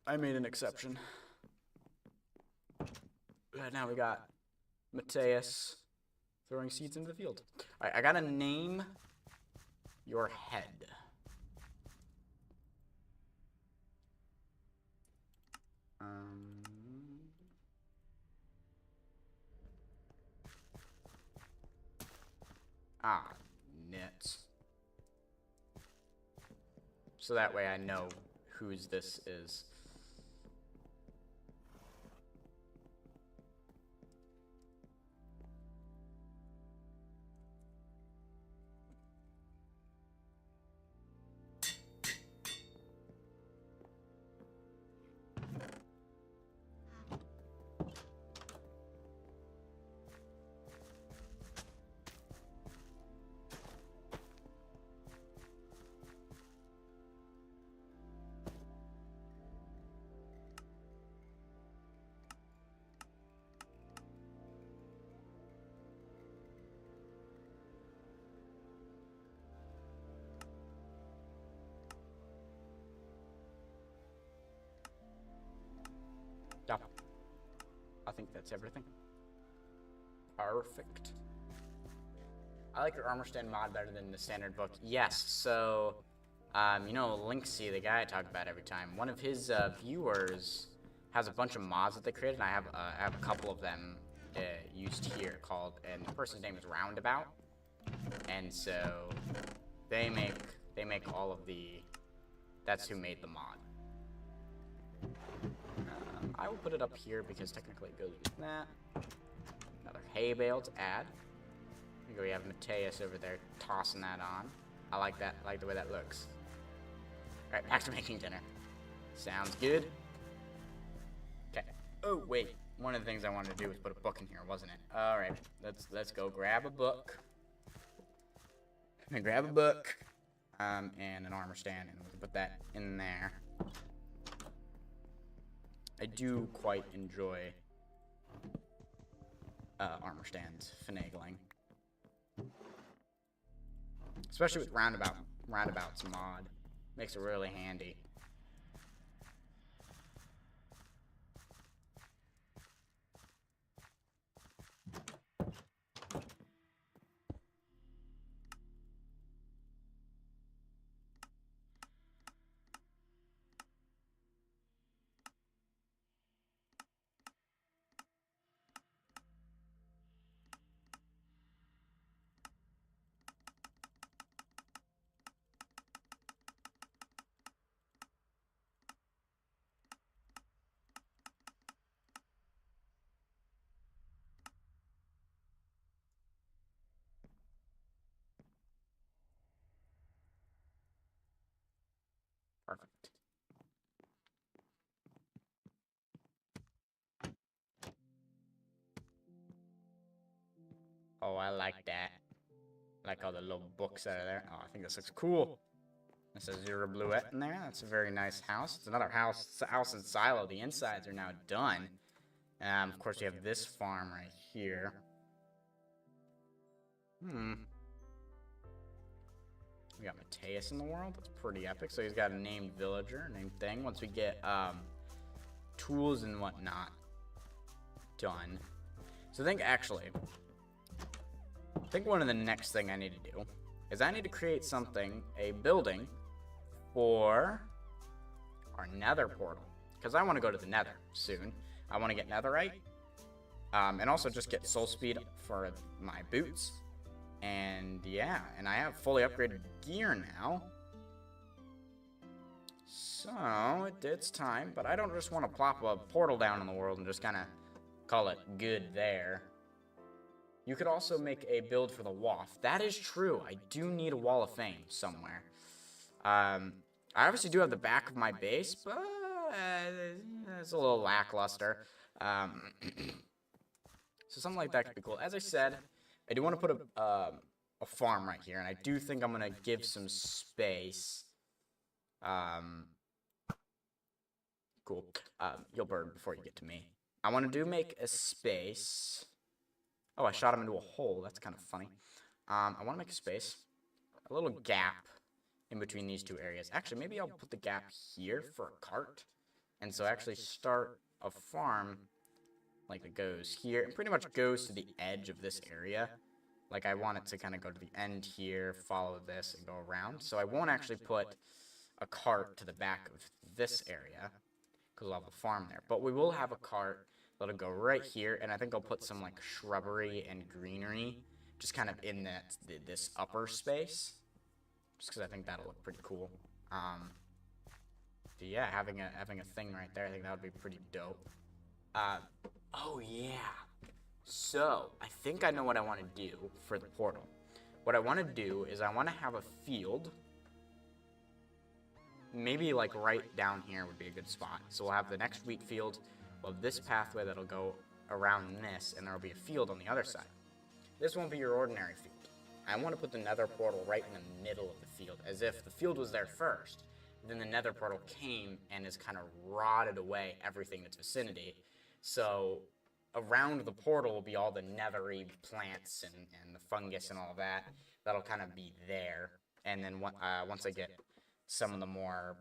I made an exception. Now we got Mateus throwing seeds into the field. Alright, I gotta name your head. Nits. So that way I know whose this is. Yeah. I think that's everything. Perfect. I like your armor stand mod better than the standard book. Yes, so, you know, Linksy, the guy I talk about every time, one of his viewers has a bunch of mods that they created, and I have a couple of them used here called, and the person's name is Roundabout, and so they make all of the, that's who made the mod. I will put it up here because technically it goes with that. Another hay bale to add. Here we have Mateus over there tossing that on. I like that. I like the way that looks. Alright, back to making dinner. Sounds good. Okay. Oh, wait. One of the things I wanted to do was put a book in here, wasn't it? Alright, let's go grab a book. I'm gonna grab a book. And an armor stand, and we can put that in there. I do quite enjoy armor stands finagling. Especially with Roundabout's mod. Makes it really handy. Perfect. Oh, I like that. I like all the little books out of there. Oh, I think this looks cool. This is Zero Bluette in there. That's a very nice house. It's another house. It's a house in Silo. The insides are now done. Of course, we have this farm right here. We got Mateus in the world. That's pretty epic. So he's got a named villager, named thing. Once we get tools and whatnot done. So I think one of the next thing I need to do is I need to create something, a building for our nether portal. Because I want to go to the nether soon. I want to get netherite. And also just get soul speed for my boots. And yeah, and I have fully upgraded gear now. So, it's time. But I don't just want to plop a portal down in the world and just kind of call it good there. You could also make a build for the WAF. That is true. I do need a Wall of Fame somewhere. I obviously do have the back of my base, but it's a little lackluster. So something like that could be cool. As I said, I do want to put a farm right here, and I do think I'm going to give some space. Cool. You'll burn before you get to me. I want to make a space. Oh, I shot him into a hole. That's kind of funny. I want to make a space. A little gap in between these two areas. Actually, maybe I'll put the gap here for a cart. And so actually start a farm like it goes here. It pretty much goes to the edge of this area. Like I want it to kind of go to the end here, follow this, and go around. So I won't actually put a cart to the back of this area because we'll have a farm there. But we will have a cart that'll go right here, and I think I'll put some like shrubbery and greenery just kind of in this upper space, just because I think that'll look pretty cool. But yeah, having a thing right there, I think that would be pretty dope. Oh yeah. So I think I know what I want to do for the portal. What I want to do is I want to have a field. Maybe like right down here would be a good spot. So we'll have the next wheat field. We'll have this pathway that'll go around this, and there'll be a field on the other side. This won't be your ordinary field. I want to put the nether portal right in the middle of the field, as if the field was there first. Then the nether portal came and has kind of rotted away everything in its vicinity. So around the portal will be all the nethery plants and the fungus and all that. That'll kind of be there. And then once I get some of the more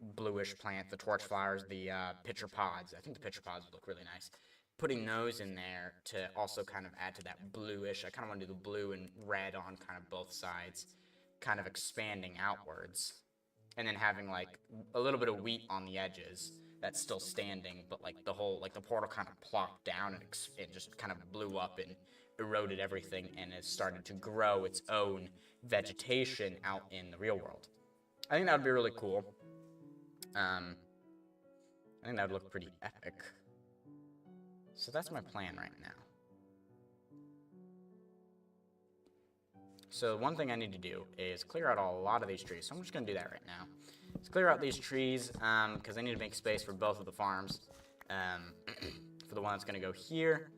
bluish plant, the torch flowers, the pitcher pods. I think the pitcher pods would look really nice. Putting those in there to also kind of add to that bluish. I kind of want to do the blue and red on kind of both sides, kind of expanding outwards. And then having like a little bit of wheat on the edges that's still standing, but like the whole, like the portal kind of plopped down and it just kind of blew up and eroded everything and has started to grow its own vegetation out in the real world. I think that would be really cool. I think that would look pretty epic. So that's my plan right now. So one thing I need to do is clear out a lot of these trees. So I'm just going to do that right now. Let's clear out these trees because I need to make space for both of the farms. For the one that's going to go here,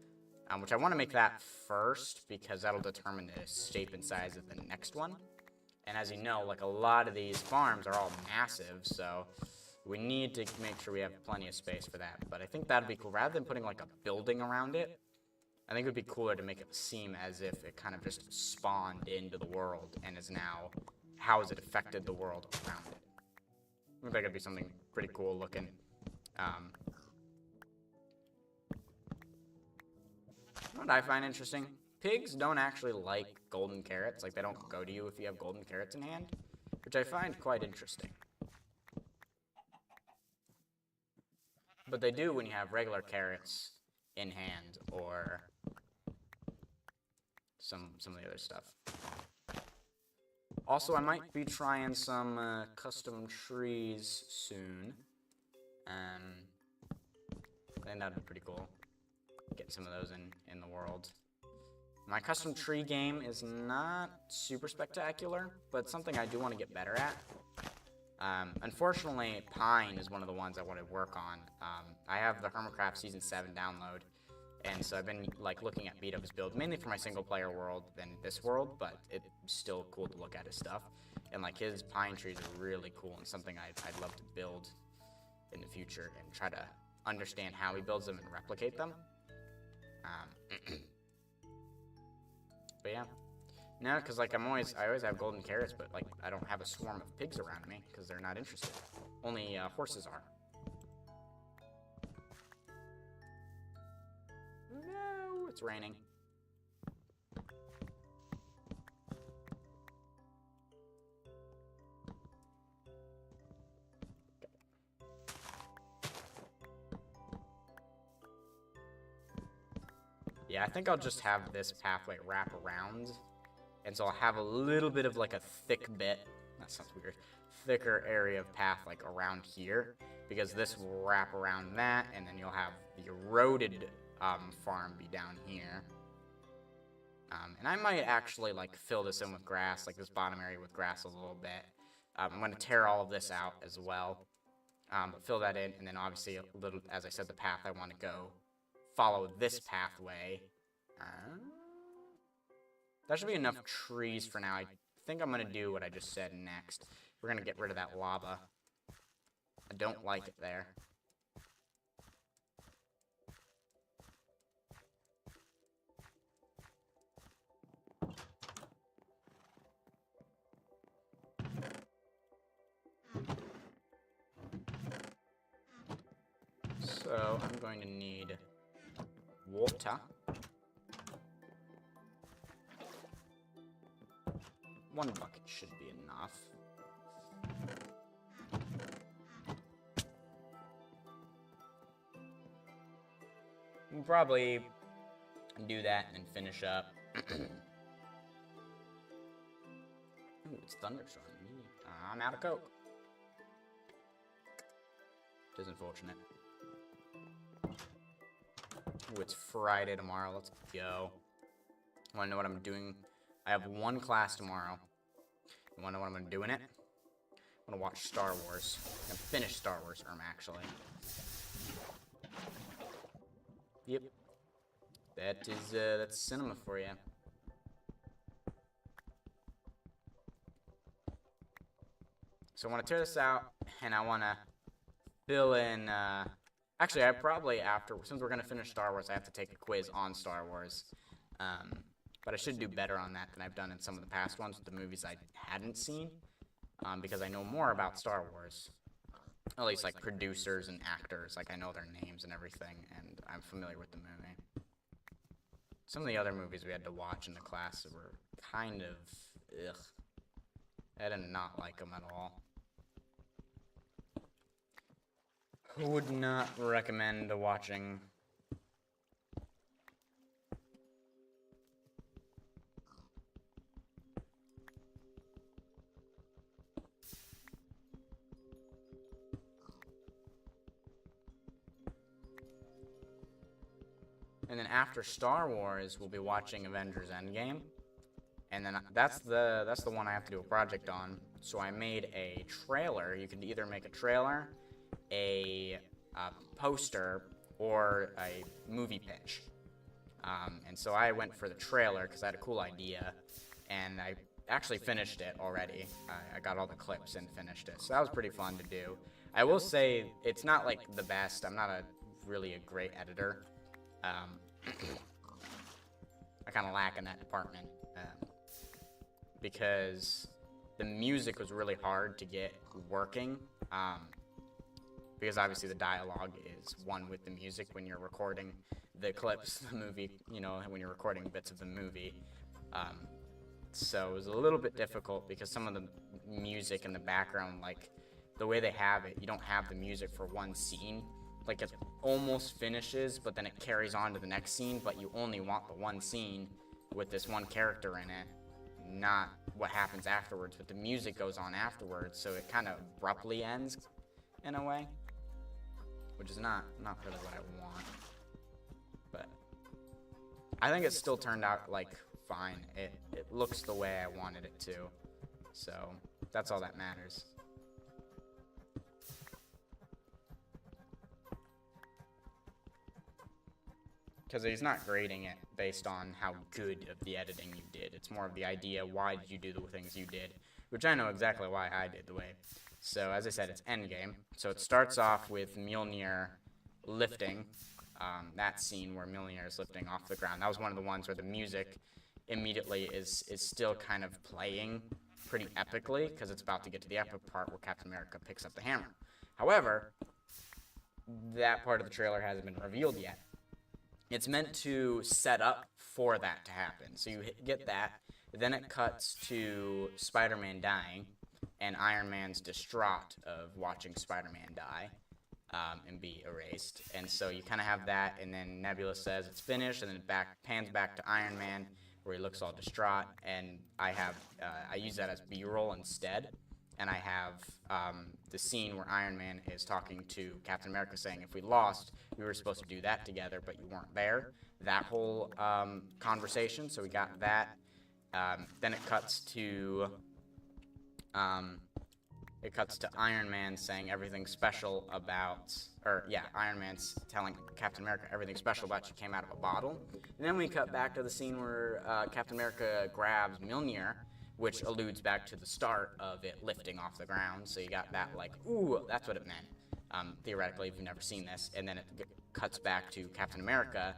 which I want to make that first because that'll determine the shape and size of the next one. And as you know, like a lot of these farms are all massive, so we need to make sure we have plenty of space for that. But I think that'd be cool. Rather than putting like a building around it, I think it would be cooler to make it seem as if it kind of just spawned into the world and is now, how has it affected the world around it? I think that could be something pretty cool looking. What I find interesting, pigs don't actually like golden carrots. Like, they don't go to you if you have golden carrots in hand, which I find quite interesting. But they do when you have regular carrots in hand or some of the other stuff. Also, I might be trying some custom trees soon. I think that'd be pretty cool. Get some of those in the world. My custom tree game is not super spectacular, but something I do want to get better at. Unfortunately, Pine is one of the ones I want to work on. I have the Hermitcraft Season 7 download, and so I've been like looking at Beat-Up's build, mainly for my single-player world than this world, but it's still cool to look at his stuff. And like his pine trees are really cool and something I'd love to build in the future and try to understand how he builds them and replicate them. But yeah. No, because like I always have golden carrots, but like I don't have a swarm of pigs around me because they're not interested. Only horses are. No, it's raining. Yeah, I think I'll just have this pathway wrap around. And so I'll have a little bit of like a thick bit, that sounds weird, thicker area of path like around here, because this will wrap around that, and then you'll have the eroded farm be down here. And I might actually like fill this in with grass, like this bottom area with grass a little bit. I'm going to tear all of this out as well, but fill that in, and then obviously a little, as I said, the path I want to go follow this pathway. That should be enough trees for now. I think I'm going to do what I just said next. We're going to get rid of that lava. I don't like it there. So I'm going to need water. One bucket should be enough. We'll probably do that and then finish up. Ooh, it's thunderstorm. I'm out of Coke. It is unfortunate. Ooh, it's Friday tomorrow. Let's go. Want to know what I'm doing? I have one class tomorrow. You want to know what I'm going to do in it? I'm going to watch Star Wars. I'm going to finish Star Wars, actually. Yep. That's cinema for you. So I want to tear this out, and I want to fill in, actually, I probably, since we're going to finish Star Wars, I have to take a quiz on Star Wars. But I should do better on that than I've done in some of the past ones with the movies I hadn't seen, because I know more about Star Wars. at least like producers and actors. Like I know their names and everything, and I'm familiar with the movie. Some of the other movies we had to watch in the class were kind of ugh. I did not like them at all. Would not recommend watching. And then after Star Wars, we'll be watching Avengers Endgame. And then that's the one I have to do a project on. So I made a trailer. You can either make a trailer, a poster, or a movie pitch. And so I went for the trailer because I had a cool idea, and I actually finished it already. I got all the clips and finished it. So that was pretty fun to do. I will say it's not like the best. I'm not really a great editor. I kind of lack in that department. Because the music was really hard to get working, because obviously the dialogue is one with the music when you're recording the clips, the movie, you know, when you're recording bits of the movie. So it was a little bit difficult because some of the music in the background, like the way they have it, you don't have the music for one scene. Like it almost finishes, but then it carries on to the next scene, but you only want the one scene with this one character in it, not what happens afterwards, but the music goes on afterwards, so it kind of abruptly ends in a way, which is not really what I want. But I think it still turned out like fine. It looks the way I wanted it to, so that's all that matters. Because he's not grading it based on how good of the editing you did. It's more of the idea, why did you do the things you did, which I know exactly why I did the way. So as I said, it's Endgame. So it starts off with Mjolnir lifting, that scene where Mjolnir is lifting off the ground. That was one of the ones where the music immediately is still kind of playing pretty epically, because it's about to get to the epic part where Captain America picks up the hammer. However, that part of the trailer hasn't been revealed yet. It's meant to set up for that to happen. So you get that, then it cuts to Spider-Man dying, and Iron Man's distraught of watching Spider-Man die and be erased. And so you kind of have that, and then Nebula says it's finished, and then it pans back to Iron Man, where he looks all distraught, and I use that as B-roll instead. And I have the scene where Iron Man is talking to Captain America saying, if we lost, we were supposed to do that together, but you weren't there. That whole conversation, so we got that. Then it cuts to Iron Man saying everything special about, Iron Man's telling Captain America everything special about you came out of a bottle. And then we cut back to the scene where Captain America grabs Mjolnir, which alludes back to the start of it lifting off the ground. So you got that like, ooh, that's what it meant, theoretically, if you've never seen this. And then it cuts back to Captain America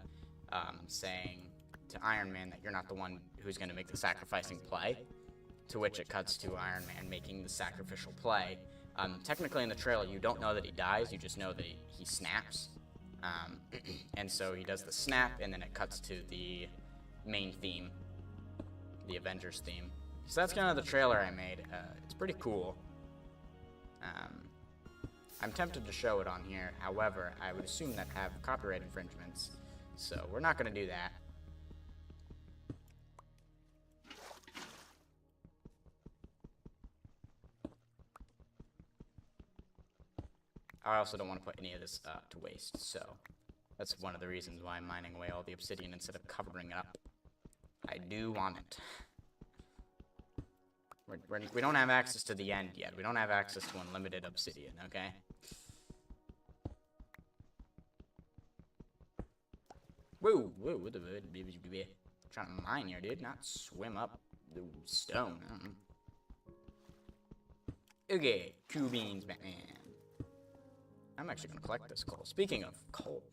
saying to Iron Man that you're not the one who's going to make the sacrificing play, to which it cuts to Iron Man making the sacrificial play. Technically in the trailer, you don't know that he dies, you just know that he snaps. And so he does the snap, and then it cuts to the main theme, the Avengers theme. So that's kind of the trailer I made. It's pretty cool. I'm tempted to show it on here. However, I would assume that have copyright infringements. So we're not going to do that. I also don't want to put any of this to waste. So that's one of the reasons why I'm mining away all the obsidian instead of covering it up. I do want it. We don't have access to the end yet. We don't have access to unlimited obsidian, okay? Whoa, what the trying to mine here, dude, not swim up the stone. Okay, cool beans, Batman. I'm actually gonna collect this coal. Speaking of coal,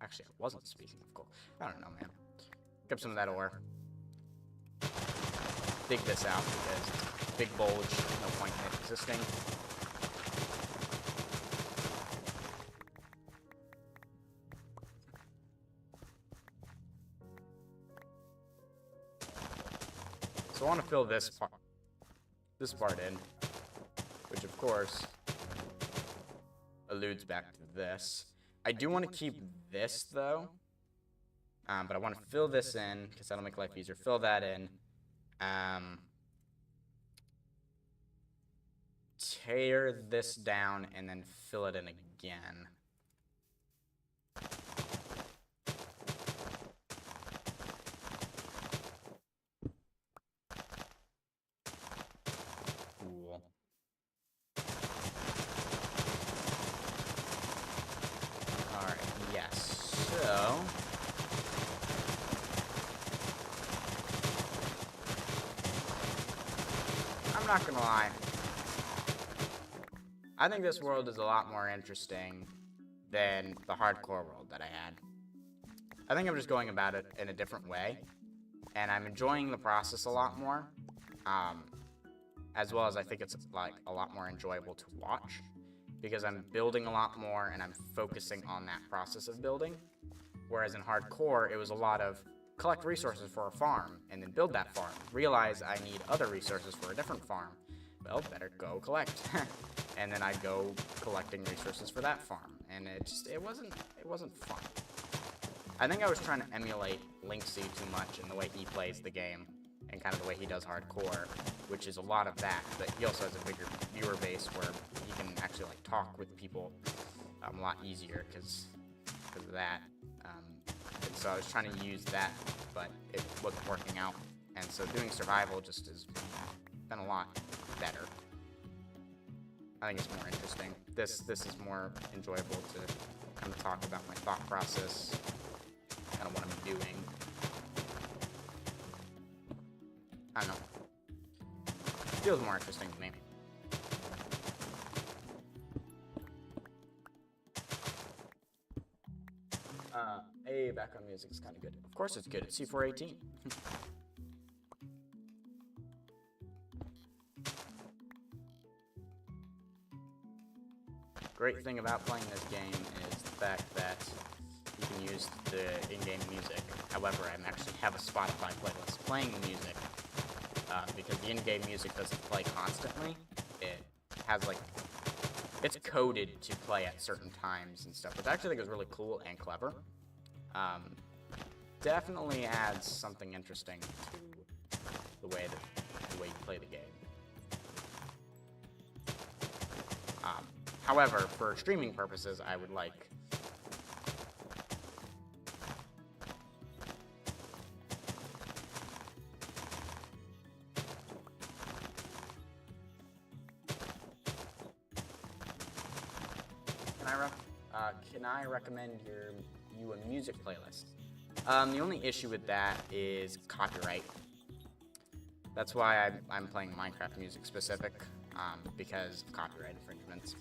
actually, I wasn't speaking of coal. I don't know, man. Grab some of that ore. Dig this out because big bulge, no point in it existing. So I want to fill this part in, which of course alludes back to this. I do want to keep this though, but I want to fill this in because that'll make life easier. Fill that in. Tear this down and then fill it in again. Cool. Alright, yes. So I'm not gonna lie. I think this world is a lot more interesting than the hardcore world that I had. I think I'm just going about it in a different way, and I'm enjoying the process a lot more, as well as I think it's like a lot more enjoyable to watch, because I'm building a lot more and I'm focusing on that process of building, whereas in hardcore, it was a lot of collect resources for a farm, and then build that farm, realize I need other resources for a different farm, well, better go collect. And then I'd go collecting resources for that farm, and it wasn't fun. I think I was trying to emulate Linksy too much in the way he plays the game, and kind of the way he does hardcore, which is a lot of that, but he also has a bigger viewer base where he can actually like talk with people a lot easier because of that. And so I was trying to use that, but it wasn't working out, and so doing survival just has been a lot better. I think it's more interesting. This is more enjoyable to kind of talk about my thought process, kind of what I'm doing. I don't know. Feels more interesting to me. Hey, background music is kind of good. Of course it's good. It's C418. Great thing about playing this game is the fact that you can use the in-game music. However, I actually have a Spotify playlist playing the music because the in-game music doesn't play constantly. It has like, it's coded to play at certain times and stuff, which I actually think is really cool and clever. Definitely adds something interesting to the way you play the game. However, for streaming purposes, I would like Can I recommend you a music playlist? The only issue with that is copyright. That's why I'm playing Minecraft music specific, because of copyright infringements.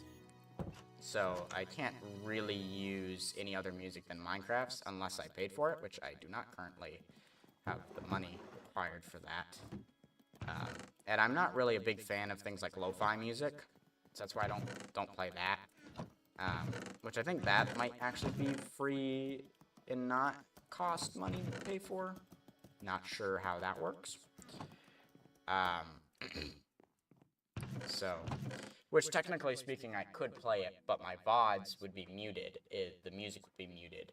So I can't really use any other music than Minecraft's unless I paid for it, which I do not currently have the money required for that. And I'm not really a big fan of things like lo-fi music, so that's why I don't play that. Which I think that might actually be free and not cost money to pay for. Not sure how that works. So, which technically speaking I could play it, but my VODs would be muted. The music would be muted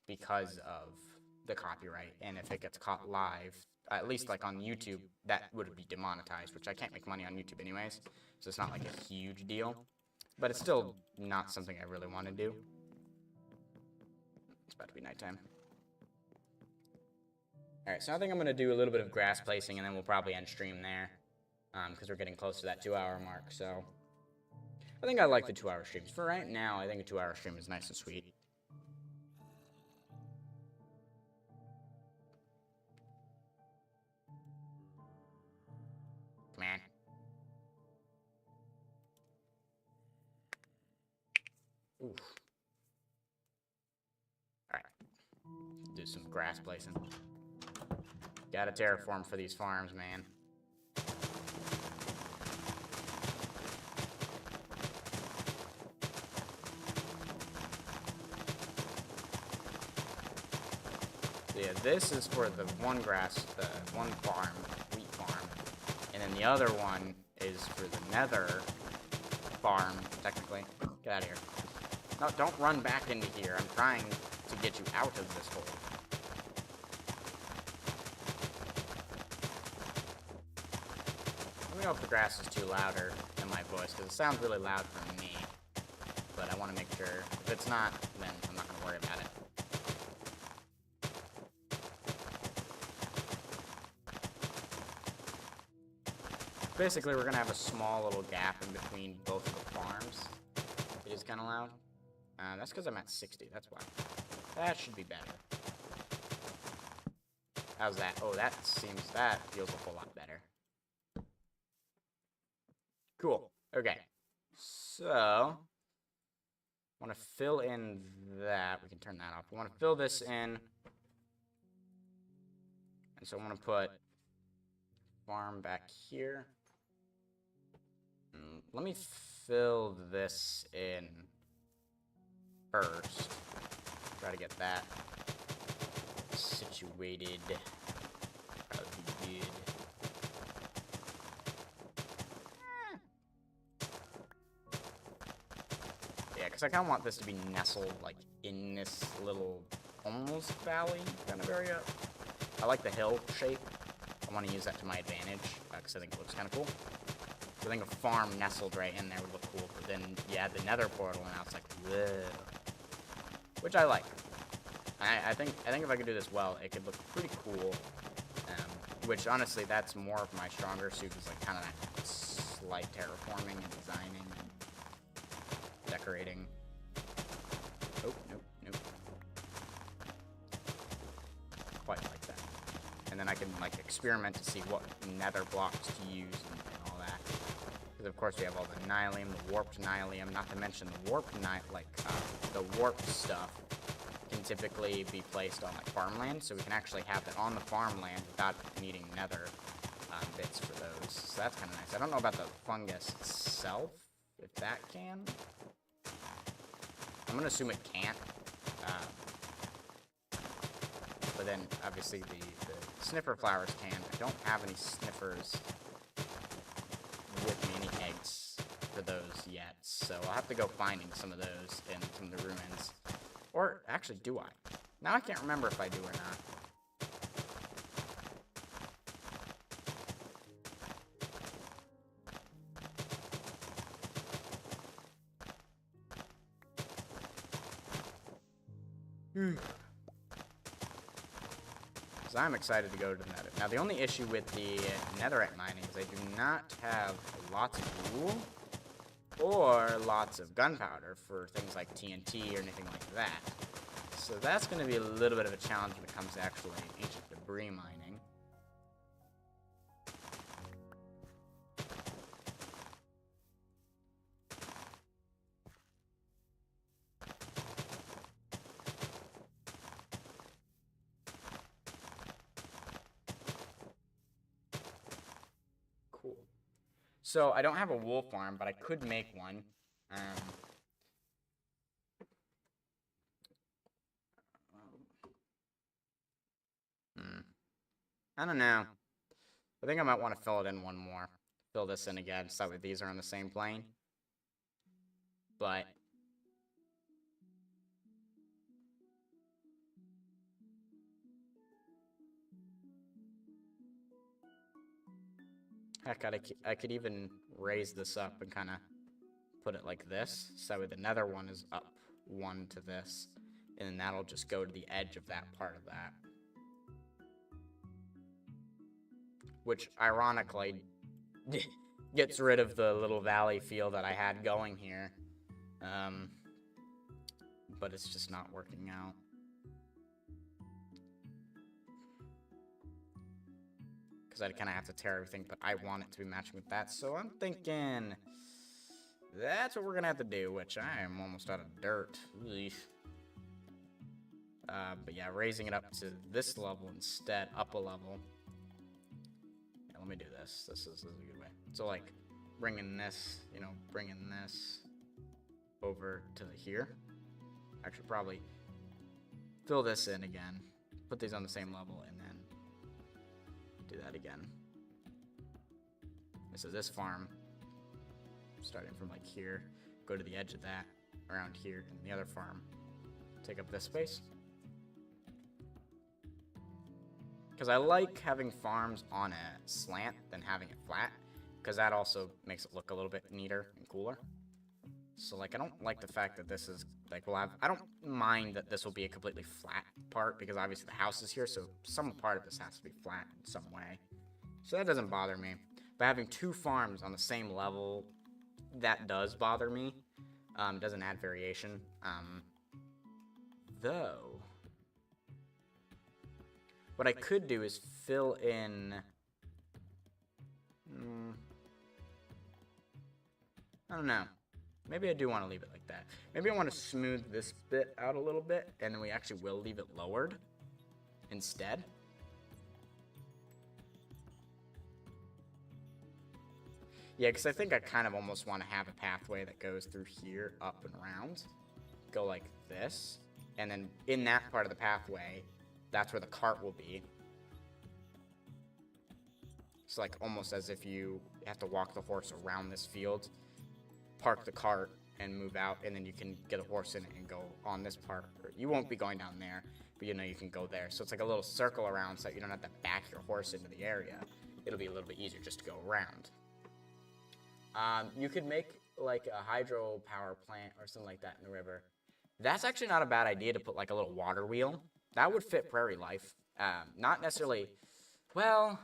because of the copyright, and if it gets caught live, at least like on YouTube, that would be demonetized, which I can't make money on YouTube anyways, so it's not like a huge deal. But it's still not something I really want to do. It's about to be nighttime. Alright, so I think I'm going to do a little bit of grass placing, and then we'll probably end stream there. Because we're getting close to that 2-hour mark, so... I think I like the 2-hour streams. For right now, I think a 2-hour stream is nice and sweet. Come on. Oof. Alright. Do some grass placing. Gotta terraform for these farms, man. Yeah, this is for the one farm, wheat farm, And then the other one is for the nether farm, technically. Get out of here. No, don't run back into here. I'm trying to get you out of this hole. Let me know if the grass is too louder than my voice, because it sounds really loud for me. But I want to make sure. If it's not, then I'm not going to worry about it. Basically, we're going to have a small little gap in between both of the farms. It is kind of loud. That's because I'm at 60. That's why. That should be better. How's that? Oh, that feels a whole lot better. Cool. Okay. So, I want to fill in that. We can turn that off. I want to fill this in. And so I want to put farm back here. Let me fill this in first. Try to get that situated. That would be good. Yeah, because I kind of want this to be nestled, like, in this little almost valley kind of area. I like the hill shape. I want to use that to my advantage, because I think it looks kind of cool. I think a farm nestled right in there would look cool, but then you add the nether portal, and now it's like, whoa. Which I like. I think if I could do this well, it could look pretty cool. Which, honestly, that's more of my stronger suit, is like kind of that slight terraforming and designing and decorating. Oh, nope. Quite like that. And then I can, like, experiment to see what nether blocks to use and all that. Because, of course, we have all the nylium, the warped nylium, not to mention the warped the warped stuff can typically be placed on, like, farmland, so we can actually have it on the farmland without needing nether bits for those. So that's kind of nice. I don't know about the fungus itself, if that can. I'm going to assume it can't. But then, obviously, the sniffer flowers can. I don't have any sniffers with me, any eggs for those yet. So I'll have to go finding some of those in some of the ruins. Or, actually, do I? Now I can't remember if I do or not. Because I'm excited to go to the nether. Now, the only issue with the netherite mining is I do not have lots of wool or lots of gunpowder for things like TNT or anything like that. So that's going to be a little bit of a challenge when it comes to actually ancient debris mining. Cool. So I don't have a wool farm, but I could make one. I don't know. I think I might want to fill it in one more. Fill this in again so that these are on the same plane. But heck, I could even raise this up and kind of put it like this. So the nether one is up one to this. And then that'll just go to the edge of that part of that. Which, ironically, gets rid of the little valley feel that I had going here. But it's just not working out. Because I kind of have to tear everything, but I want it to be matching with that. So I'm thinking that's what we're going to have to do, which I am almost out of dirt. But yeah, raising it up to this level instead, up a level. Yeah, let me do this. This is a good way. So, like, bringing this over to here. Actually, probably fill this in again. Put these on the same level, and then do that again. So this farm, starting from like here, go to the edge of that, around here, and the other farm, take up this space. Because I like having farms on a slant than having it flat, because that also makes it look a little bit neater and cooler. So, like, I don't like the fact that this is, like, I don't mind that this will be a completely flat part, because obviously the house is here, so some part of this has to be flat in some way. So that doesn't bother me. But having two farms on the same level, that does bother me. It doesn't add variation. Though, what I could do is fill in... I don't know. Maybe I do want to leave it like that. Maybe I want to smooth this bit out a little bit, and then we actually will leave it lowered instead. Yeah, because I think I kind of almost want to have a pathway that goes through here, up and around. Go like this. And then in that part of the pathway, that's where the cart will be. It's like almost as if you have to walk the horse around this field, park the cart, and move out, and then you can get a horse in it and go on this part. You won't be going down there, but you know you can go there. So it's like a little circle around so that you don't have to back your horse into the area. It'll be a little bit easier just to go around. You could make like a hydropower plant or something like that in the river. That's actually not a bad idea to put like a little water wheel. That would fit prairie life. Not necessarily, well,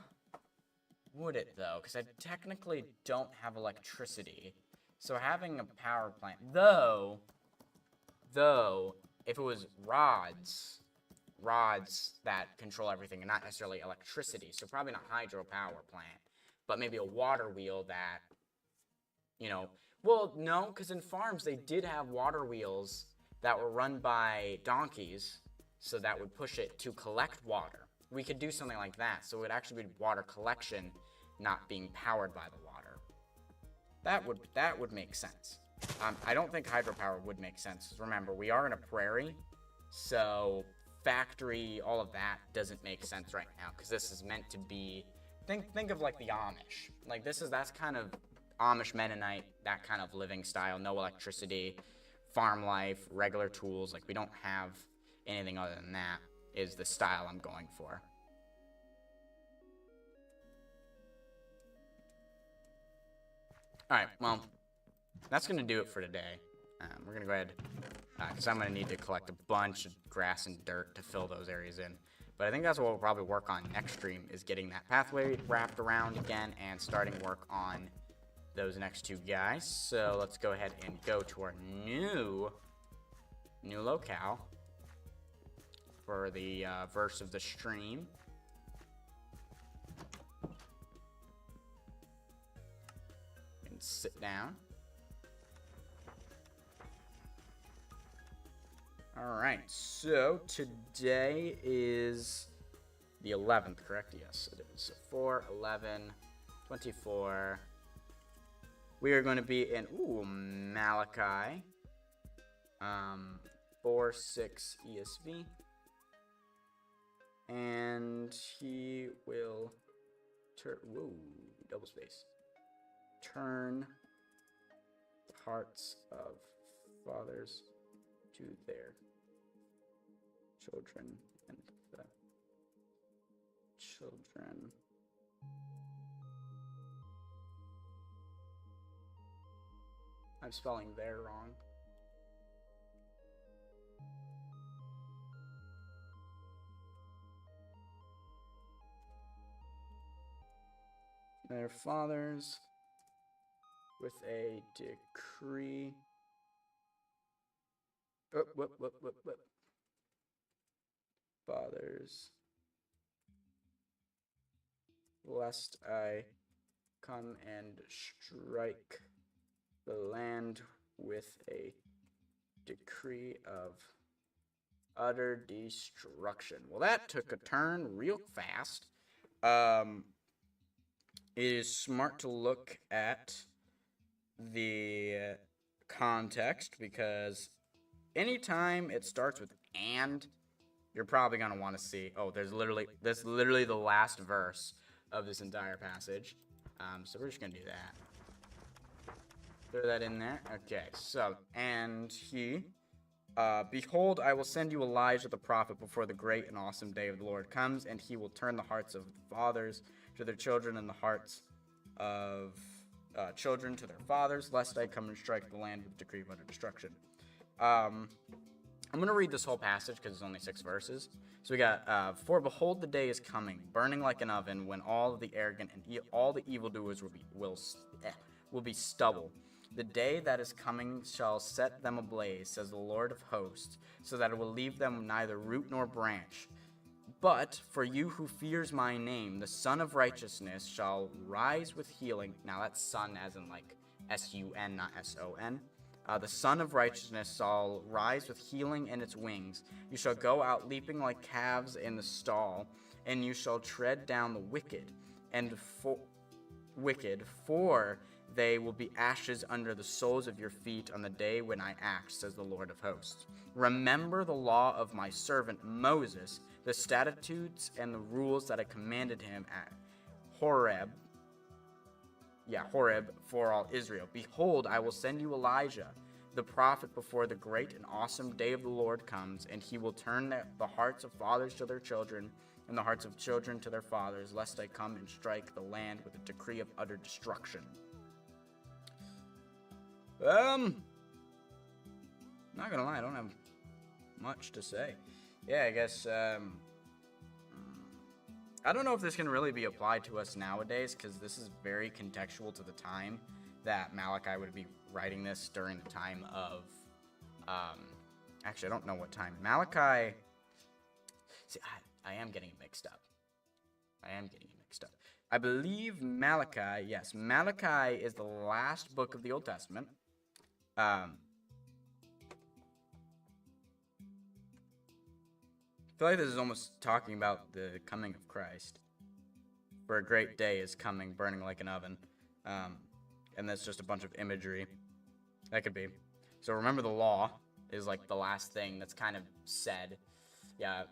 would it though? Because I technically don't have electricity. So having a power plant, though, if it was rods that control everything and not necessarily electricity, so probably not hydropower plant, but maybe a water wheel that, you know, well, no, because in farms they did have water wheels that were run by donkeys, so that would push it to collect water. We could do something like that, so it would actually be water collection, not being powered by the water. That would make sense. I don't think hydropower would make sense. Remember, we are in a prairie, so factory, all of that doesn't make sense right now, because this is meant to be, think of like the Amish. Like that's kind of Amish Mennonite, that kind of living style, no electricity, farm life, regular tools. Like we don't have anything other than that is the style I'm going for. Alright, well, that's going to do it for today. We're going to go ahead, because I'm going to need to collect a bunch of grass and dirt to fill those areas in. But I think that's what we'll probably work on next stream, is getting that pathway wrapped around again and starting work on those next two guys. So let's go ahead and go to our new locale for the verse of the stream. And sit down. Alright, so today is the 11th, correct? Yes, it is. So 4, 11, 24. We are going to be in, Malachi. 4, 6 ESV. And he will double space. Turn hearts of fathers to their children, and the children I'm spelling there wrong. Their fathers with a decree. Fathers, lest I come and strike the land with a decree of utter destruction. Well, that took a turn real fast. It is smart to look at the context, because anytime it starts with "and," you're probably going to want to see, oh, that's literally the last verse of this entire passage. So we're just going to do that. Throw that in there. Okay, so, and he... behold, I will send you Elijah the prophet before the great and awesome day of the Lord comes, and he will turn the hearts of the fathers to their children and the hearts of children to their fathers, lest I come and strike the land with a decree of utter destruction. I'm going to read this whole passage because it's only 6 verses. So we got, for behold, the day is coming, burning like an oven, when all the arrogant and all the evildoers will be stubble. The day that is coming shall set them ablaze, says the Lord of hosts, so that it will leave them neither root nor branch. But for you who fears my name, the Son of Righteousness shall rise with healing. Now that's son as in like S-U-N, not S-O-N. The Son of Righteousness shall rise with healing in its wings. You shall go out leaping like calves in the stall, and you shall tread down the wicked, for they will be ashes under the soles of your feet on the day when I act, says the Lord of hosts. Remember the law of my servant Moses, the statutes and the rules that I commanded him at Horeb for all Israel. Behold, I will send you Elijah, the prophet, before the great and awesome day of the Lord comes, and he will turn the hearts of fathers to their children, and the hearts of children to their fathers, lest I come and strike the land with a decree of utter destruction. Not gonna lie, I don't have much to say. Yeah, I guess, I don't know if this can really be applied to us nowadays, because this is very contextual to the time that Malachi would be writing this during the time of, actually, I don't know what time. Malachi, see, I am getting it mixed up. I believe Malachi, yes, Malachi is the last book of the Old Testament. I feel like this is almost talking about the coming of Christ. For a great day is coming, burning like an oven. And that's just a bunch of imagery. That could be. So remember the law is like the last thing that's kind of said. Yeah.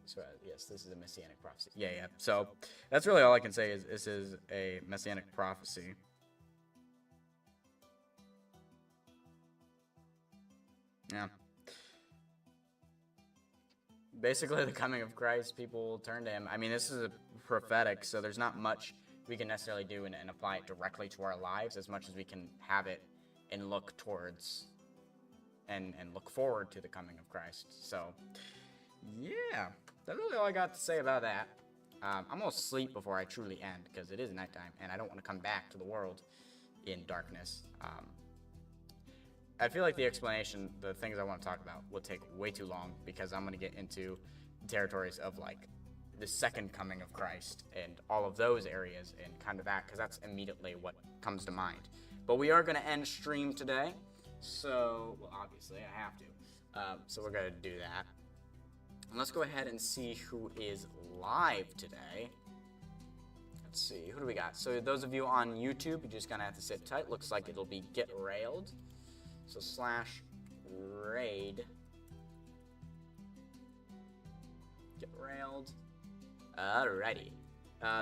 So, yes, this is a messianic prophecy. Yeah. So that's really all I can say is this is a messianic prophecy. Yeah. Basically, the coming of Christ, people will turn to him. I mean, this is a prophetic, so there's not much we can necessarily do and apply it directly to our lives as much as we can have it and look towards and look forward to the coming of Christ. So, yeah, that's really all I got to say about that. I'm going to sleep before I truly end because it is nighttime and I don't want to come back to the world in darkness. I feel like the explanation, the things I want to talk about, will take way too long because I'm going to get into territories of like the second coming of Christ and all of those areas and kind of that, because that's immediately what comes to mind. But we are going to end stream today, so, well, obviously I have to. So we're going to do that. And let's go ahead and see who is live today. Let's see, who do we got? So those of you on YouTube, you're just going to have to sit tight. Looks like it'll be Get Railed. So /raid. Get railed. Alrighty.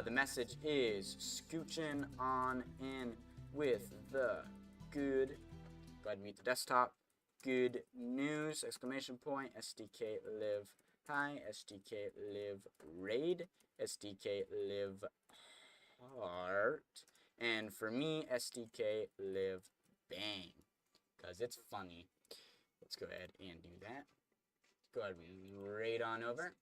The message is scooching on in with the good. Go ahead and mute the desktop. Good news! Exclamation point. SDK live high. SDK live raid. SDK live heart. And for me, SDK live bang. Because it's funny. Let's go ahead and do that. Go ahead and raid on over.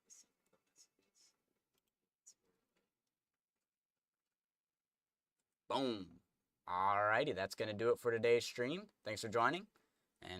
Boom. Alrighty, that's going to do it for today's stream. Thanks for joining.